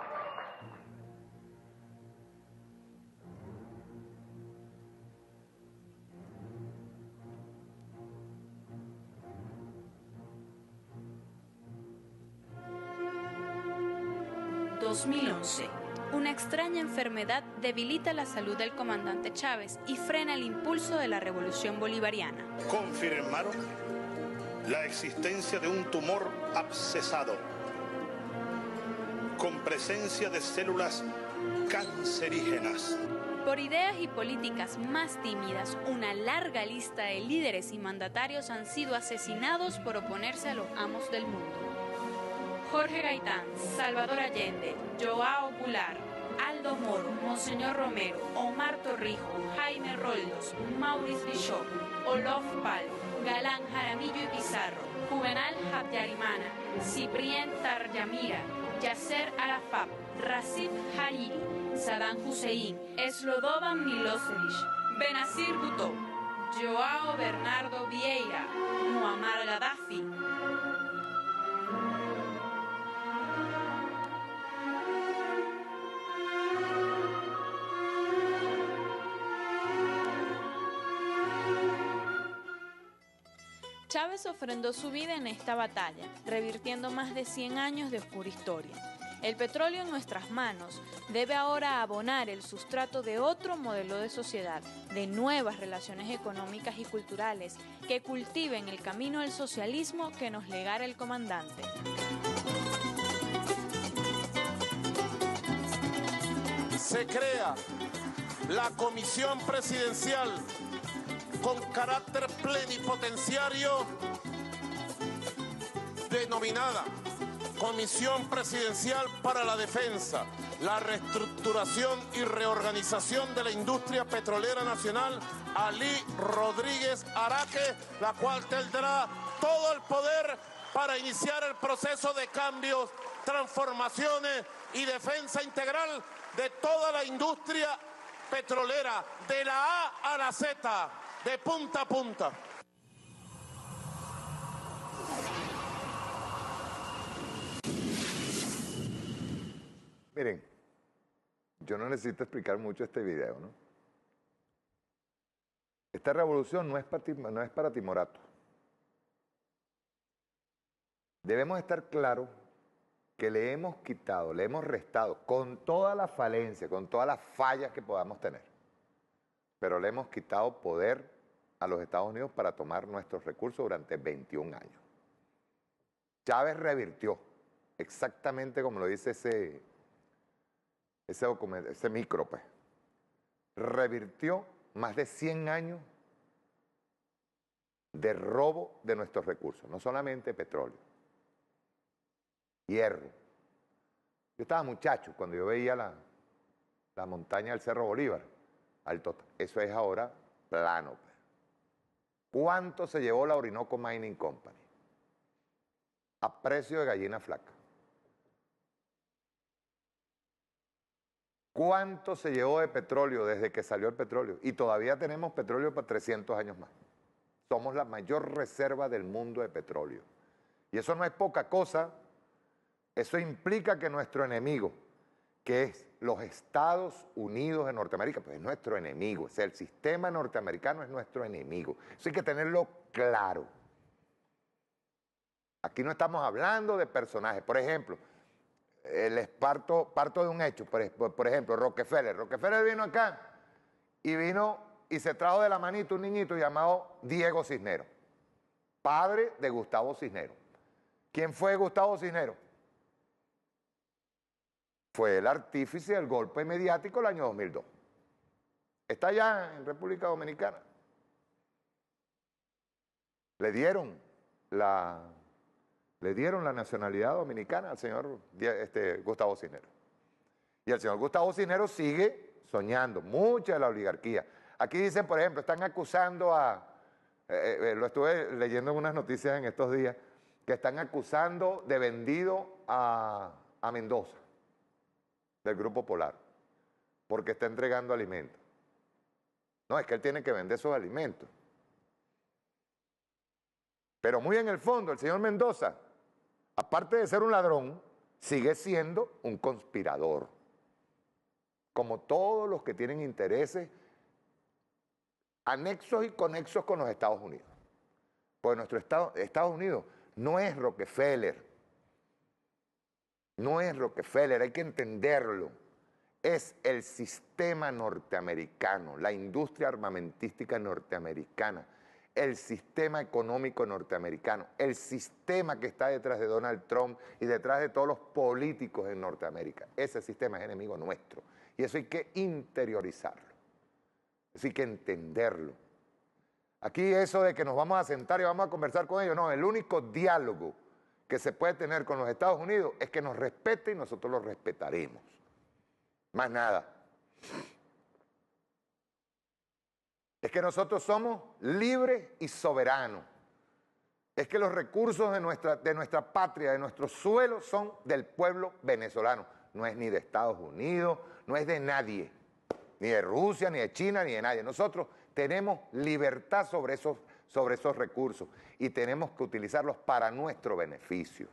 Speaker 21: ...2011... Una extraña enfermedad debilita la salud del comandante Chávez y frena el impulso de la revolución bolivariana.
Speaker 5: Confirmaron la existencia de un tumor abscesado con presencia de células cancerígenas.
Speaker 21: Por ideas y políticas más tímidas, una larga lista de líderes y mandatarios han sido asesinados por oponerse a los amos del mundo. Jorge Gaitán, Salvador Allende, Joao Goulart, Aldo Moro, Monseñor Romero, Omar Torrijos, Jaime Roldos, Maurice Bishop, Olof Palme, Galán Jaramillo y Pizarro, Juvenal Habyarimana, Ciprien Taryamira, Yasser Arafat, Recep Hariri, Saddam Hussein, Slobodan Milosevic, Benazir Bhutto, Joao Bernardo Vieira, Muammar Gaddafi. Chávez ofrendó su vida en esta batalla, revirtiendo más de 100 años de oscura historia. El petróleo en nuestras manos debe ahora abonar el sustrato de otro modelo de sociedad, de nuevas relaciones económicas y culturales que cultiven el camino del socialismo que nos legara el comandante.
Speaker 22: Se crea la comisión presidencial con carácter plenipotenciario denominada Comisión Presidencial para la Defensa, la reestructuración y reorganización de la industria petrolera nacional, Ali Rodríguez Araque, la cual tendrá todo el poder para iniciar el proceso de cambios, transformaciones y defensa integral de toda la industria petrolera, de la A a la Z, de punta a punta.
Speaker 1: Miren, yo no necesito explicar mucho este video, ¿no? Esta revolución no es para timorato. Debemos estar claros que le hemos quitado, le hemos restado, con toda la falencia, con todas las fallas que podamos tener, pero le hemos quitado poder a los Estados Unidos para tomar nuestros recursos durante 21 años. Chávez revirtió, exactamente como lo dice ese documento, ese micro, pues, revirtió más de 100 años de robo de nuestros recursos, no solamente petróleo, hierro. Yo estaba muchacho cuando yo veía la montaña del Cerro Bolívar, Altota. Eso es ahora plano. Pues. ¿Cuánto se llevó la Orinoco Mining Company? A precio de gallina flaca. ¿Cuánto se llevó de petróleo desde que salió el petróleo? Y todavía tenemos petróleo para 300 años más. Somos la mayor reserva del mundo de petróleo. Y eso no es poca cosa. Eso implica que nuestro enemigo, que es los Estados Unidos de Norteamérica, pues es nuestro enemigo. O sea, el sistema norteamericano es nuestro enemigo. Eso hay que tenerlo claro. Aquí no estamos hablando de personajes. Por ejemplo, les parto de un hecho. Por ejemplo, Rockefeller. Rockefeller vino acá y se trajo de la manito un niñito llamado Diego Cisneros, padre de Gustavo Cisneros. ¿Quién fue Gustavo Cisneros? Fue el artífice del golpe mediático el año 2002. Está allá en República Dominicana. Le dieron la nacionalidad dominicana al señor Gustavo Cisneros. Y el señor Gustavo Cisneros sigue soñando, mucha de la oligarquía. Aquí dicen, por ejemplo, están acusando a lo estuve leyendo en unas noticias en estos días, que están acusando de vendido a Mendoza, del Grupo Polar, porque está entregando alimentos. No, es que él tiene que vender esos alimentos. Pero muy en el fondo, el señor Mendoza, aparte de ser un ladrón, sigue siendo un conspirador. Como todos los que tienen intereses anexos y conexos con los Estados Unidos. Porque nuestro Estados Unidos no es Rockefeller. No es Rockefeller, hay que entenderlo. Es el sistema norteamericano, la industria armamentística norteamericana, el sistema económico norteamericano, el sistema que está detrás de Donald Trump y detrás de todos los políticos en Norteamérica. Ese sistema es enemigo nuestro y eso hay que interiorizarlo, eso hay que entenderlo. Aquí eso de que nos vamos a sentar y vamos a conversar con ellos, no, el único diálogo que se puede tener con los Estados Unidos es que nos respete y nosotros los respetaremos. Más nada. Es que nosotros somos libres y soberanos. Es que los recursos de nuestra patria, de nuestro suelo, son del pueblo venezolano. No es ni de Estados Unidos, no es de nadie. Ni de Rusia, ni de China, ni de nadie. Nosotros tenemos libertad sobre esos recursos y tenemos que utilizarlos para nuestro beneficio.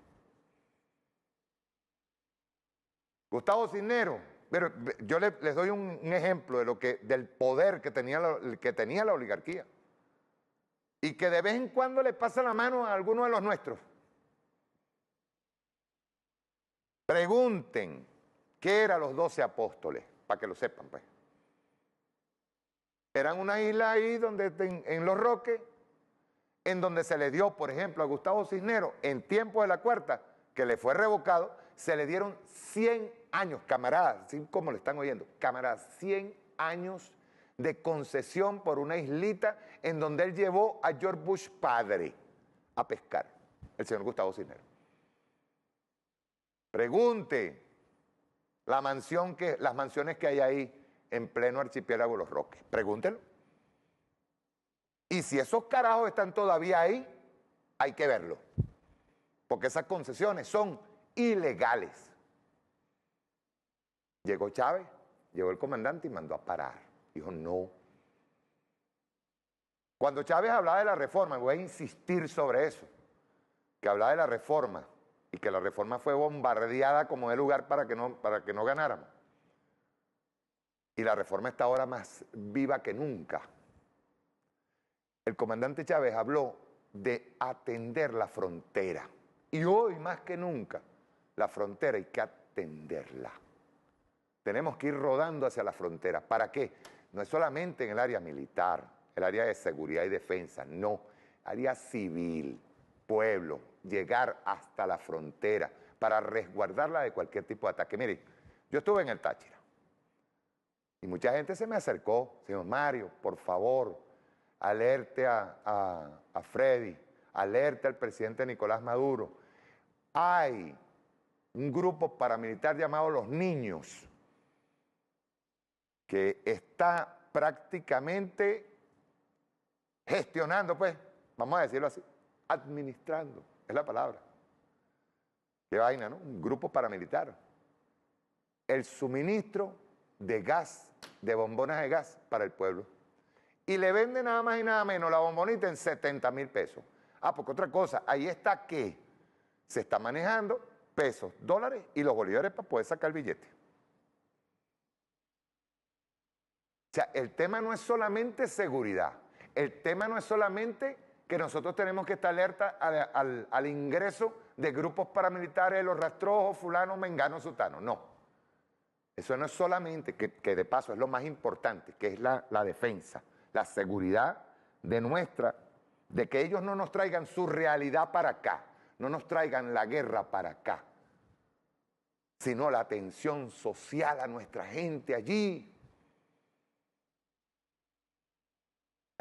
Speaker 1: Gustavo Cisneros, pero yo les doy un ejemplo de del poder que tenía la oligarquía y que de vez en cuando le pasa la mano a alguno de los nuestros. Pregunten qué eran los 12 apóstoles, para que lo sepan, pues. Eran una isla ahí en Los Roques, en donde se le dio, por ejemplo, a Gustavo Cisneros, en tiempo de la Cuarta, que le fue revocado, se le dieron 100 años, camaradas, así como le están oyendo, camaradas, 100 años de concesión por una islita en donde él llevó a George Bush padre a pescar, el señor Gustavo Cisneros. Pregunte las mansiones que hay ahí en pleno archipiélago de Los Roques, pregúntelo. Y si esos carajos están todavía ahí, hay que verlo, porque esas concesiones son ilegales. Llegó Chávez, llegó el comandante y mandó a parar. Dijo no. Cuando Chávez hablaba de la reforma, voy a insistir sobre eso, que hablaba de la reforma y que la reforma fue bombardeada como de lugar para que no ganáramos. Y la reforma está ahora más viva que nunca. El comandante Chávez habló de atender la frontera. Y hoy más que nunca, la frontera hay que atenderla. Tenemos que ir rodando hacia la frontera. ¿Para qué? No es solamente en el área militar, el área de seguridad y defensa, no. Área civil, pueblo, llegar hasta la frontera para resguardarla de cualquier tipo de ataque. Miren, yo estuve en el Táchira y mucha gente se me acercó. Señor Mario, por favor, alerte a Freddy, alerte al presidente Nicolás Maduro. Hay un grupo paramilitar llamado Los Niños que está prácticamente gestionando, pues, vamos a decirlo así, administrando, es la palabra. Qué vaina, ¿no? Un grupo paramilitar. El suministro de gas, de bombonas de gas para el pueblo. Y le venden nada más y nada menos la bombonita en 70.000 pesos. Ah, porque otra cosa, ahí está que se está manejando pesos, dólares y los bolívares para poder sacar el billete. O sea, el tema no es solamente seguridad, el tema no es solamente que nosotros tenemos que estar alerta al ingreso de grupos paramilitares, los rastrojos, fulano, mengano, sutano, no. Eso no es solamente, que de paso es lo más importante, que es la defensa, la seguridad de que ellos no nos traigan su realidad para acá, no nos traigan la guerra para acá, sino la atención social a nuestra gente allí.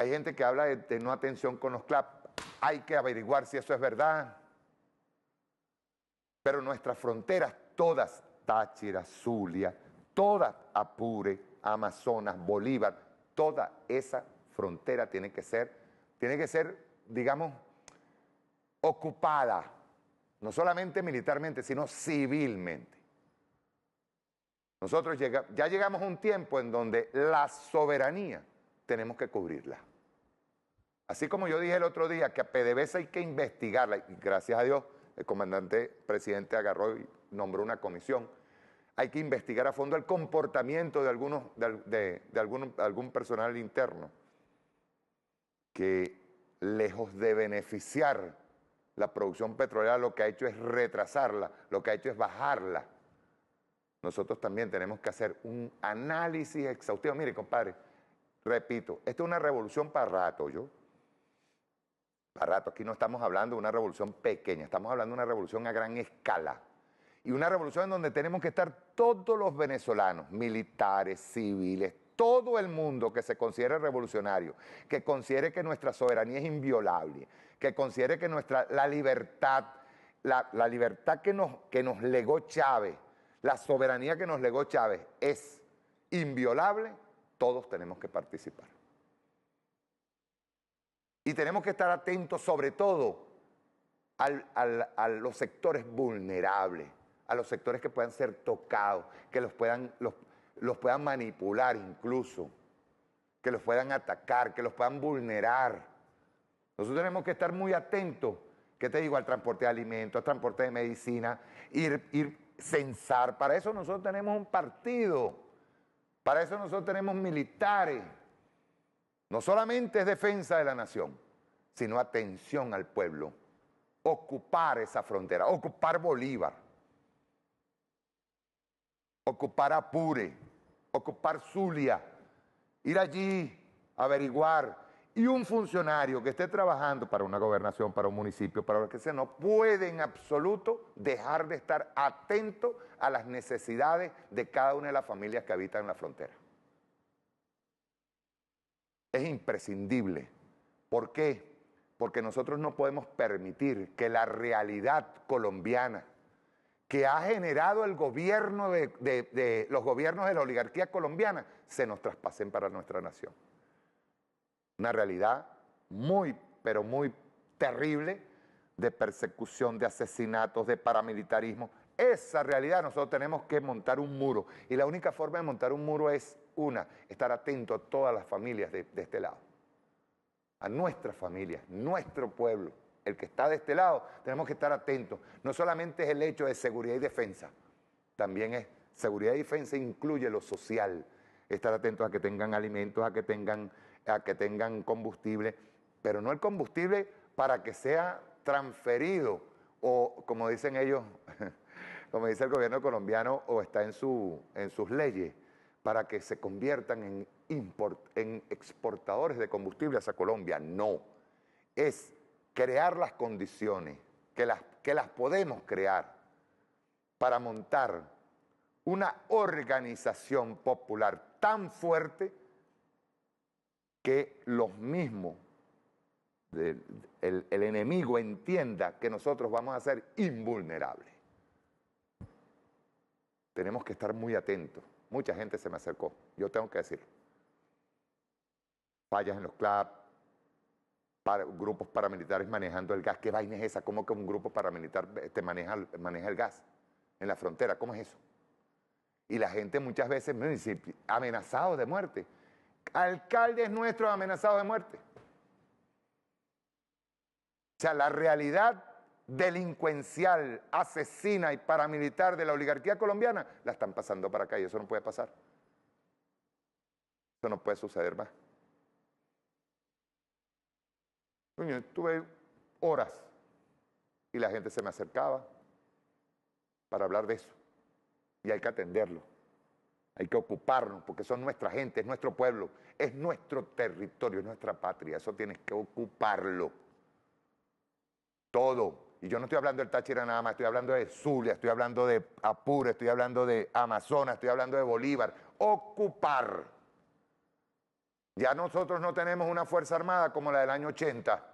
Speaker 1: Hay gente que habla de no atención con los CLAP. Hay que averiguar si eso es verdad. Pero nuestras fronteras, todas, Táchira, Zulia, todas, Apure, Amazonas, Bolívar, toda esa frontera tiene que ser tiene que ser, digamos, ocupada, no solamente militarmente, sino civilmente. Nosotros ya llegamos a un tiempo en donde la soberanía tenemos que cubrirla. Así como yo dije el otro día que a PDVSA hay que investigarla, y gracias a Dios el comandante presidente agarró y nombró una comisión, hay que investigar a fondo el comportamiento de algún personal interno que, lejos de beneficiar la producción petrolera, lo que ha hecho es retrasarla, lo que ha hecho es bajarla. Nosotros también tenemos que hacer un análisis exhaustivo. Mire, compadre, repito, esto es una revolución para rato, para rato. Aquí no estamos hablando de una revolución pequeña, estamos hablando de una revolución a gran escala. Y una revolución en donde tenemos que estar todos los venezolanos, militares, civiles, todo el mundo que se considere revolucionario, que considere que nuestra soberanía es inviolable, que considere que la libertad, la libertad que nos legó Chávez, la soberanía que nos legó Chávez es inviolable, todos tenemos que participar. Y tenemos que estar atentos sobre todo a los sectores vulnerables, a los sectores que puedan ser tocados, que los puedan manipular incluso, que los puedan atacar, que los puedan vulnerar. Nosotros tenemos que estar muy atentos, ¿qué te digo?, al transporte de alimentos, al transporte de medicina, ir censar. Para eso nosotros tenemos un partido, para eso nosotros tenemos militares. No solamente es defensa de la nación, sino atención al pueblo. Ocupar esa frontera, ocupar Bolívar, ocupar Apure, ocupar Zulia, ir allí, averiguar. Y un funcionario que esté trabajando para una gobernación, para un municipio, para lo que sea, no puede en absoluto dejar de estar atento a las necesidades de cada una de las familias que habitan en la frontera. Es imprescindible. ¿Por qué? Porque nosotros no podemos permitir que la realidad colombiana que ha generado el gobierno los gobiernos de la oligarquía colombiana se nos traspasen para nuestra nación. Una realidad muy, pero muy terrible de persecución, de asesinatos, de paramilitarismo. Esa realidad nosotros tenemos que montar un muro. Y la única forma de montar un muro es estar atento a todas las familias de este lado. A nuestras familias, nuestro pueblo. El que está de este lado, tenemos que estar atentos. No solamente es el hecho de seguridad y defensa, también es seguridad y defensa incluye lo social. Estar atentos a que tengan alimentos, a que tengan combustible, pero no el combustible para que sea transferido o, como dicen ellos, como dice el gobierno colombiano, o está en sus leyes, para que se conviertan en exportadores de combustible hacia Colombia. No, es crear las condiciones, que las podemos crear para montar una organización popular tan fuerte que los mismos, el enemigo entienda que nosotros vamos a ser invulnerables. Tenemos que estar muy atentos. Mucha gente se me acercó, yo tengo que decirlo. Fallas en los clubs, grupos paramilitares manejando el gas. ¿Qué vaina es esa? ¿Cómo que un grupo paramilitar maneja el gas en la frontera? ¿Cómo es eso? Y la gente muchas veces me dice, amenazados de muerte. Alcaldes nuestros amenazados de muerte. O sea, la realidad delincuencial, asesina y paramilitar de la oligarquía colombiana la están pasando para acá y eso no puede pasar. Eso no puede suceder más. Tuve horas y la gente se me acercaba para hablar de eso. Y hay que atenderlo. Hay que ocuparnos porque son nuestra gente, es nuestro pueblo, es nuestro territorio, es nuestra patria. Eso tienes que ocuparlo. Todo. Y yo no estoy hablando del Táchira nada más, estoy hablando de Zulia, estoy hablando de Apure, estoy hablando de Amazonas, estoy hablando de Bolívar. Ocupar. Ya nosotros no tenemos una fuerza armada como la del año 80,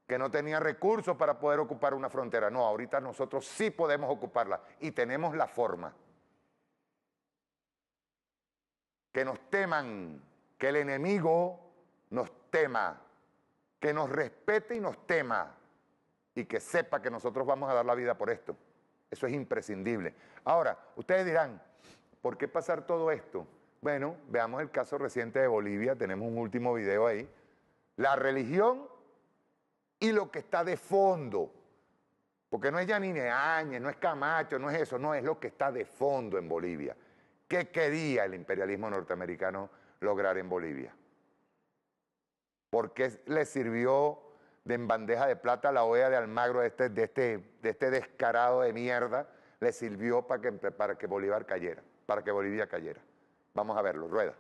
Speaker 1: que no tenía recursos para poder ocupar una frontera. No, ahorita nosotros sí podemos ocuparla y tenemos la forma. Que nos teman, que el enemigo nos tema, que nos respete y nos tema y que sepa que nosotros vamos a dar la vida por esto. Eso es imprescindible. Ahora, ustedes dirán, ¿por qué pasar todo esto? Bueno, veamos el caso reciente de Bolivia, tenemos un último video ahí. La religión y lo que está de fondo. Porque no es Yanine Áñez, no es Camacho, no es eso, no, es lo que está de fondo en Bolivia. ¿Qué quería el imperialismo norteamericano lograr en Bolivia? ¿Por qué le sirvió de en bandeja de plata la OEA de Almagro, de este descarado de mierda? Le sirvió para que Bolívar cayera, para que Bolivia cayera. Vamos a verlo, rueda.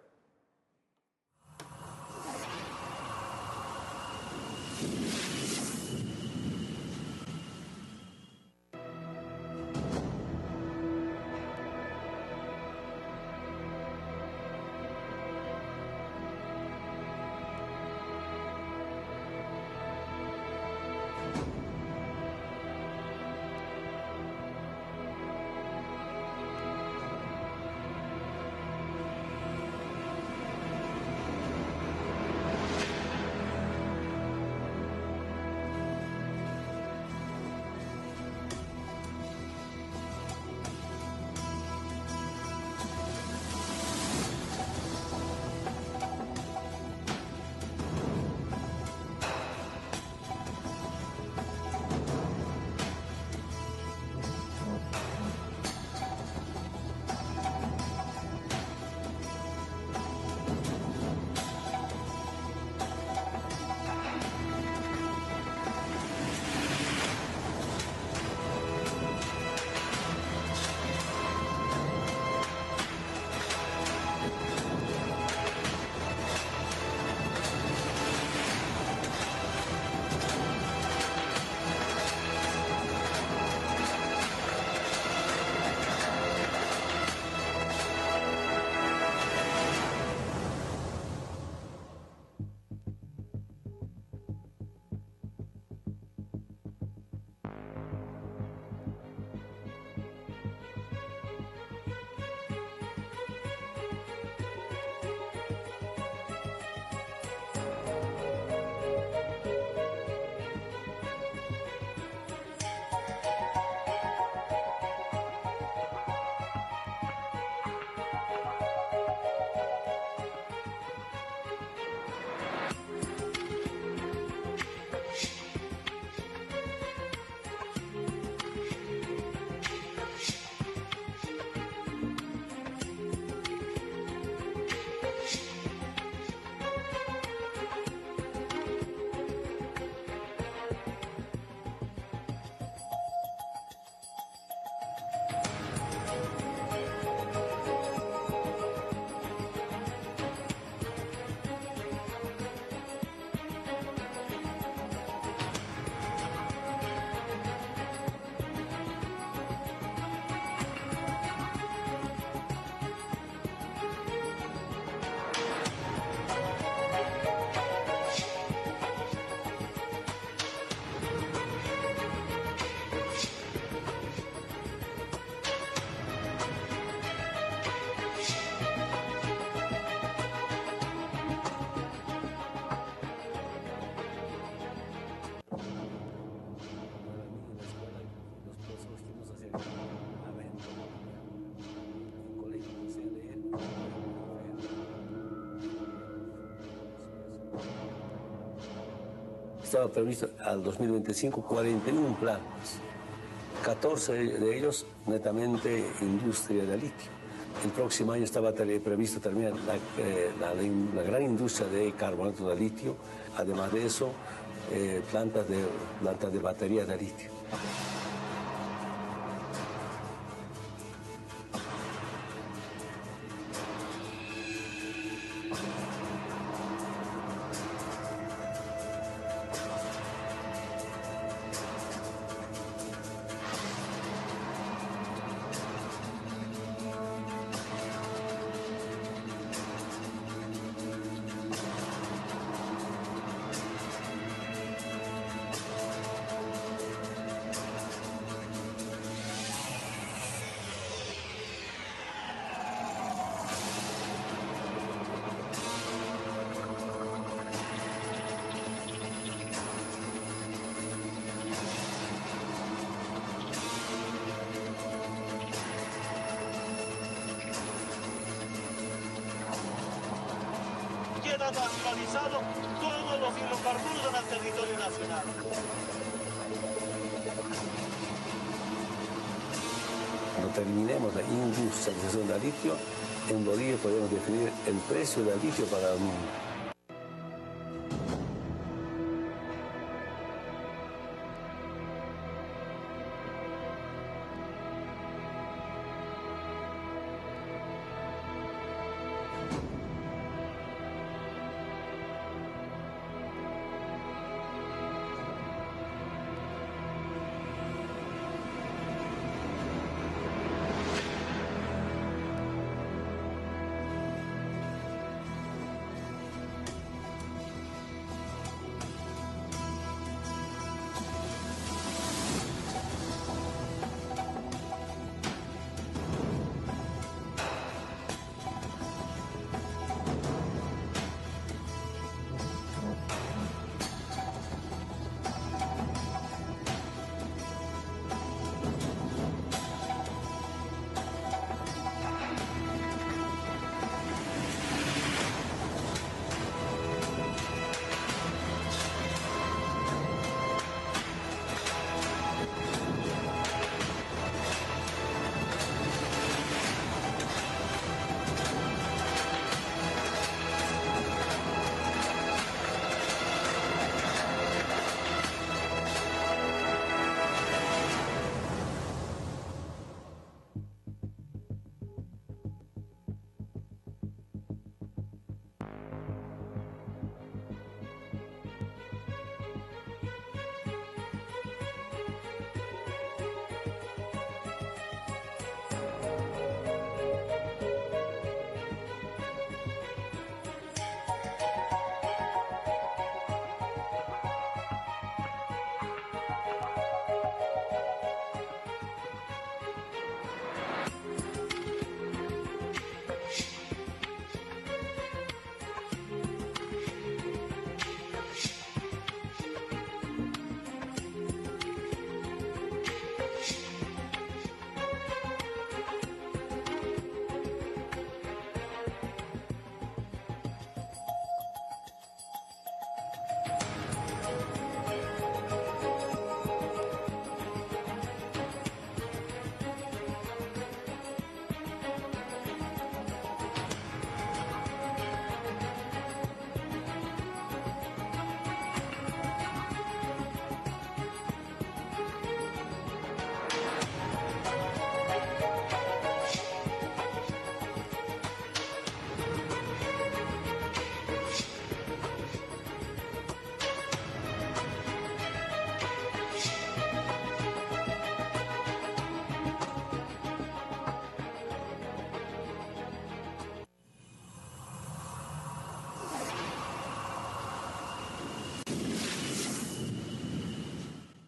Speaker 6: Estaba previsto al 2025 41 planes, 14 de ellos netamente industria de litio. El próximo año estaba previsto terminar la gran industria de carbonato de litio, además de eso plantas de baterías de litio.
Speaker 8: queda naturalizado todos los hidrocarburos en el territorio nacional.
Speaker 6: Cuando terminemos la industrialización del litio, en Bolivia podemos definir el precio del litio para el mundo.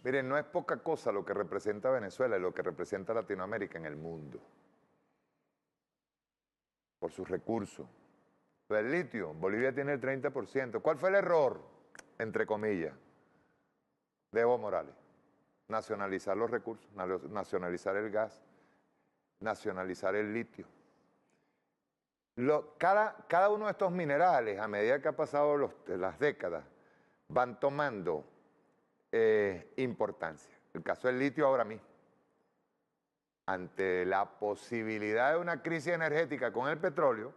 Speaker 1: Miren, no es poca cosa lo que representa Venezuela y lo que representa Latinoamérica en el mundo. Por sus recursos. El litio, Bolivia tiene el 30%. ¿Cuál fue el error, entre comillas, de Evo Morales? Nacionalizar los recursos, nacionalizar el gas, nacionalizar el litio. Cada uno de estos minerales, a medida que han pasado las décadas, van tomando importancia. El caso del litio ahora mismo. Ante la posibilidad de una crisis energética con el petróleo,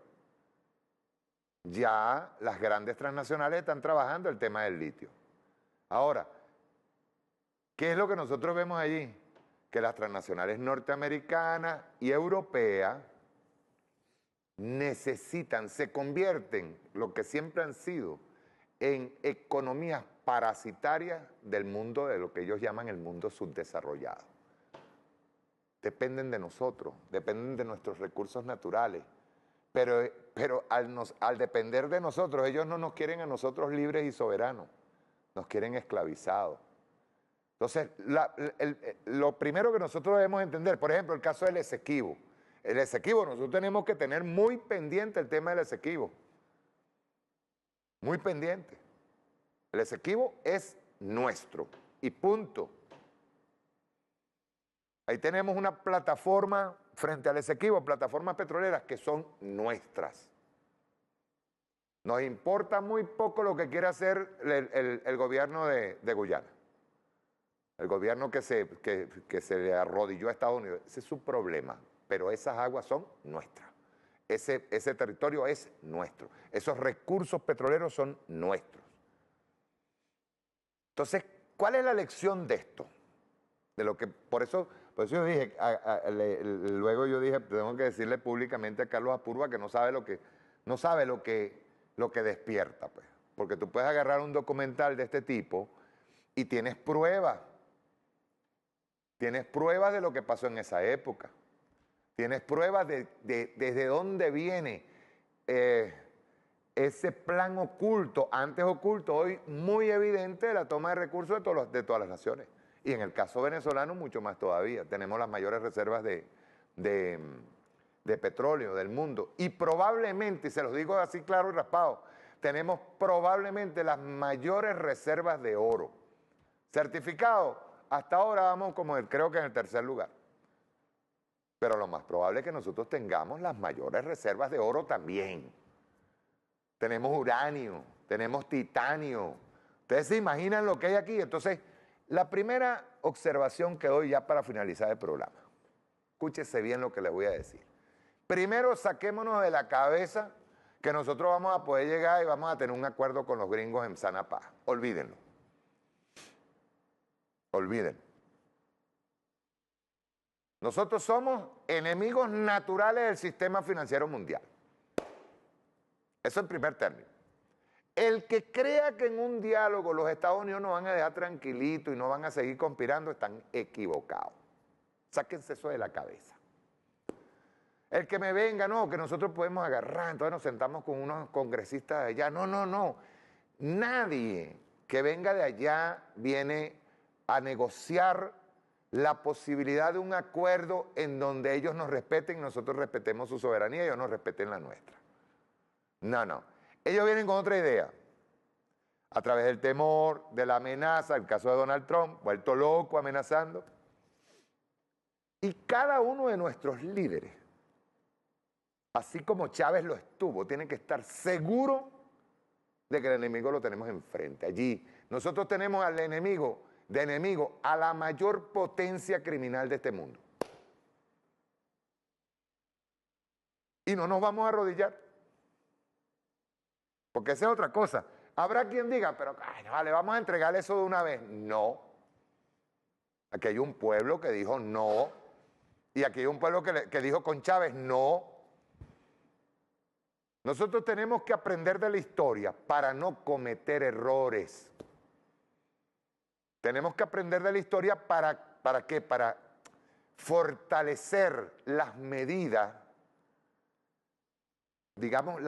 Speaker 1: ya las grandes transnacionales están trabajando el tema del litio. Ahora, ¿qué es lo que nosotros vemos allí? Que las transnacionales norteamericanas y europeas necesitan, se convierten, lo que siempre han sido, en economías parasitarias del mundo, de lo que ellos llaman el mundo subdesarrollado. Dependen de nosotros, dependen de nuestros recursos naturales, pero al depender de nosotros, ellos no nos quieren a nosotros libres y soberanos, nos quieren esclavizados. Entonces, lo primero que nosotros debemos entender, por ejemplo, el caso del Esequibo. El Esequibo, nosotros tenemos que tener muy pendiente el tema del Esequibo. Muy pendiente. El Esequibo es nuestro y punto. Ahí tenemos una plataforma frente al Esequibo, plataformas petroleras que son nuestras. Nos importa muy poco lo que quiere hacer el gobierno de Guyana. El gobierno que se le arrodilló a Estados Unidos. Ese es su problema, pero esas aguas son nuestras. Ese territorio es nuestro. Esos recursos petroleros son nuestros. Entonces, ¿cuál es la lección de esto? De lo que, por eso yo dije, luego yo dije, tengo que decirle públicamente a Carlos Apurba que no sabe lo que despierta, pues. Porque tú puedes agarrar un documental de este tipo y tienes pruebas. Tienes pruebas de lo que pasó en esa época. Tienes pruebas de desde dónde viene ese plan oculto, antes oculto, hoy muy evidente de la toma de recursos de todas las naciones. Y en el caso venezolano mucho más todavía. Tenemos las mayores reservas de petróleo del mundo. Y probablemente, y se los digo así claro y raspado, tenemos probablemente las mayores reservas de oro. Certificado, hasta ahora vamos como creo que en el tercer lugar. Pero lo más probable es que nosotros tengamos las mayores reservas de oro también. Tenemos uranio, tenemos titanio. Ustedes se imaginan lo que hay aquí. Entonces, la primera observación que doy ya para finalizar el programa. Escúchese bien lo que les voy a decir. Primero, saquémonos de la cabeza que nosotros vamos a poder llegar y vamos a tener un acuerdo con los gringos en sana paz. Olvídenlo. Olvídenlo. Nosotros somos enemigos naturales del sistema financiero mundial. Eso en primer término. El que crea que en un diálogo los Estados Unidos nos van a dejar tranquilitos y no van a seguir conspirando, están equivocados. Sáquense eso de la cabeza. El que me venga, no, que nosotros podemos agarrar, entonces nos sentamos con unos congresistas de allá. No, no, no. Nadie que venga de allá viene a negociar la posibilidad de un acuerdo en donde ellos nos respeten y nosotros respetemos su soberanía y ellos nos respeten la nuestra. No, no. Ellos vienen con otra idea. A través del temor, de la amenaza, el caso de Donald Trump, vuelto loco, amenazando. Y cada uno de nuestros líderes, así como Chávez lo estuvo, tiene que estar seguro de que el enemigo lo tenemos enfrente. Allí nosotros tenemos al enemigo, de enemigo, a la mayor potencia criminal de este mundo. Y no nos vamos a arrodillar. Porque esa es otra cosa. Habrá quien diga, pero vale, vamos a entregarle eso de una vez. No. Aquí hay un pueblo que dijo no. Y aquí hay un pueblo que dijo con Chávez no. Nosotros tenemos que aprender de la historia para no cometer errores. Tenemos que aprender de la historia ¿para qué? Para fortalecer las medidas, digamos,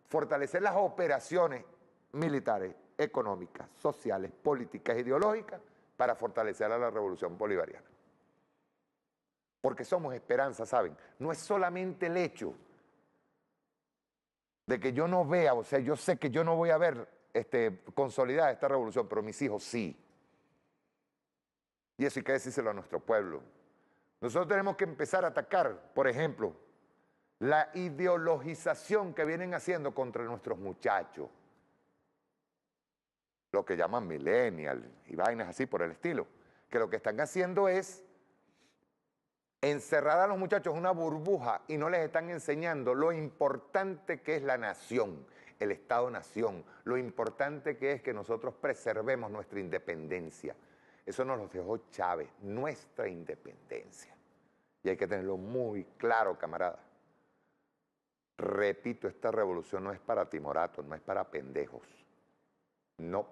Speaker 1: fortalecer las operaciones militares, económicas, sociales, políticas, ideológicas, para fortalecer a la revolución bolivariana. Porque somos esperanza, ¿saben? No es solamente el hecho de que yo no vea, o sea, yo sé que yo no voy a ver consolidada esta revolución, pero mis hijos sí. Y eso hay que decírselo a nuestro pueblo. Nosotros tenemos que empezar a atacar, por ejemplo, la ideologización que vienen haciendo contra nuestros muchachos. Lo que llaman millennial y vainas así por el estilo. Que lo que están haciendo es encerrar a los muchachos en una burbuja y no les están enseñando lo importante que es la nación, el Estado-nación, lo importante que es que nosotros preservemos nuestra independencia. Eso nos lo dejó Chávez, nuestra independencia. Y hay que tenerlo muy claro, camarada. Repito, esta revolución no es para timoratos, no es para pendejos. No.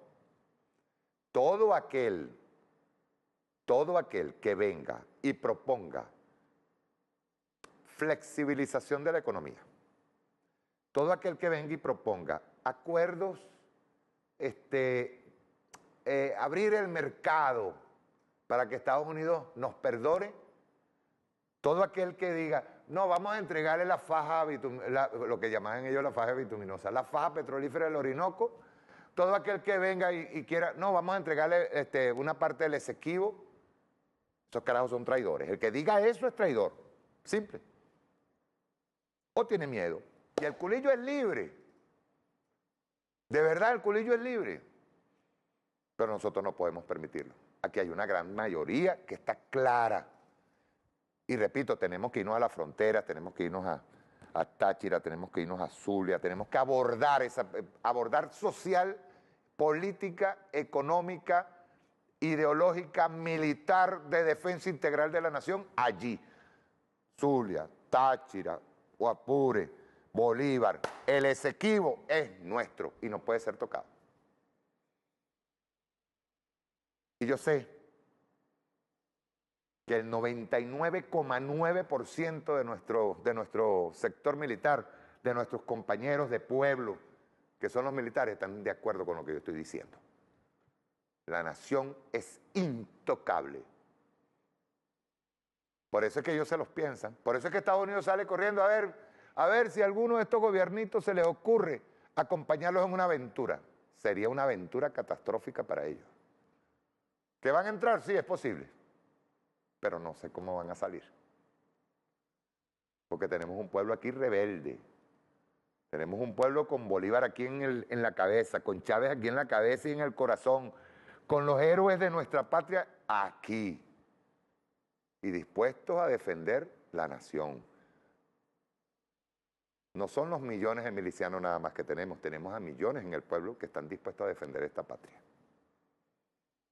Speaker 1: Todo aquel que venga y proponga flexibilización de la economía, todo aquel que venga y proponga acuerdos, abrir el mercado para que Estados Unidos nos perdone, todo aquel que diga, no, vamos a entregarle la faja, lo que llamaban ellos la faja bituminosa, la faja petrolífera del Orinoco, todo aquel que venga y quiera, no, vamos a entregarle una parte del Esequibo, esos carajos son traidores. El que diga eso es traidor, simple. O tiene miedo. Y el culillo es libre. De verdad el culillo es libre. Pero nosotros no podemos permitirlo. Aquí hay una gran mayoría que está clara. Y repito, tenemos que irnos a la frontera, tenemos que irnos a Táchira, tenemos que irnos a Zulia, tenemos que abordar social, política, económica, ideológica, militar, de defensa integral de la nación, allí. Zulia, Táchira, Guapure, Bolívar, el Esequibo es nuestro y no puede ser tocado. Y yo sé que el 99,9% de nuestro sector militar, de nuestros compañeros de pueblo, que son los militares, están de acuerdo con lo que yo estoy diciendo. La nación es intocable. Por eso es que ellos se los piensan. Por eso es que Estados Unidos sale corriendo a ver si a alguno de estos gobiernitos se les ocurre acompañarlos en una aventura. Sería una aventura catastrófica para ellos. ¿Que van a entrar? Sí, es posible. Pero no sé cómo van a salir. Porque tenemos un pueblo aquí rebelde. Tenemos un pueblo con Bolívar aquí en la cabeza, con Chávez aquí en la cabeza y en el corazón, con los héroes de nuestra patria aquí. Y dispuestos a defender la nación. No son los millones de milicianos nada más que tenemos a millones en el pueblo que están dispuestos a defender esta patria.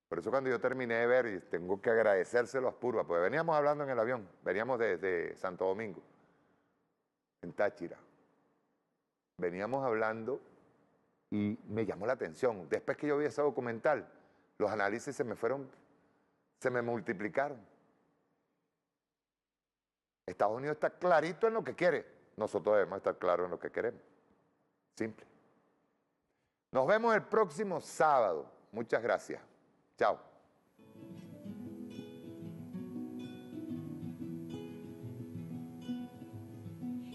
Speaker 1: Por eso cuando yo terminé de ver, y tengo que agradecérselo a Spurba, porque veníamos hablando en el avión, veníamos desde Santo Domingo, en Táchira. Veníamos hablando y me llamó la atención. Después que yo vi ese documental, los análisis se me multiplicaron. Estados Unidos está clarito en lo que quiere. Nosotros debemos estar claros en lo que queremos. Simple. Nos vemos el próximo sábado. Muchas gracias. Chao.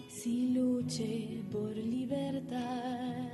Speaker 11: Si luché por libertad,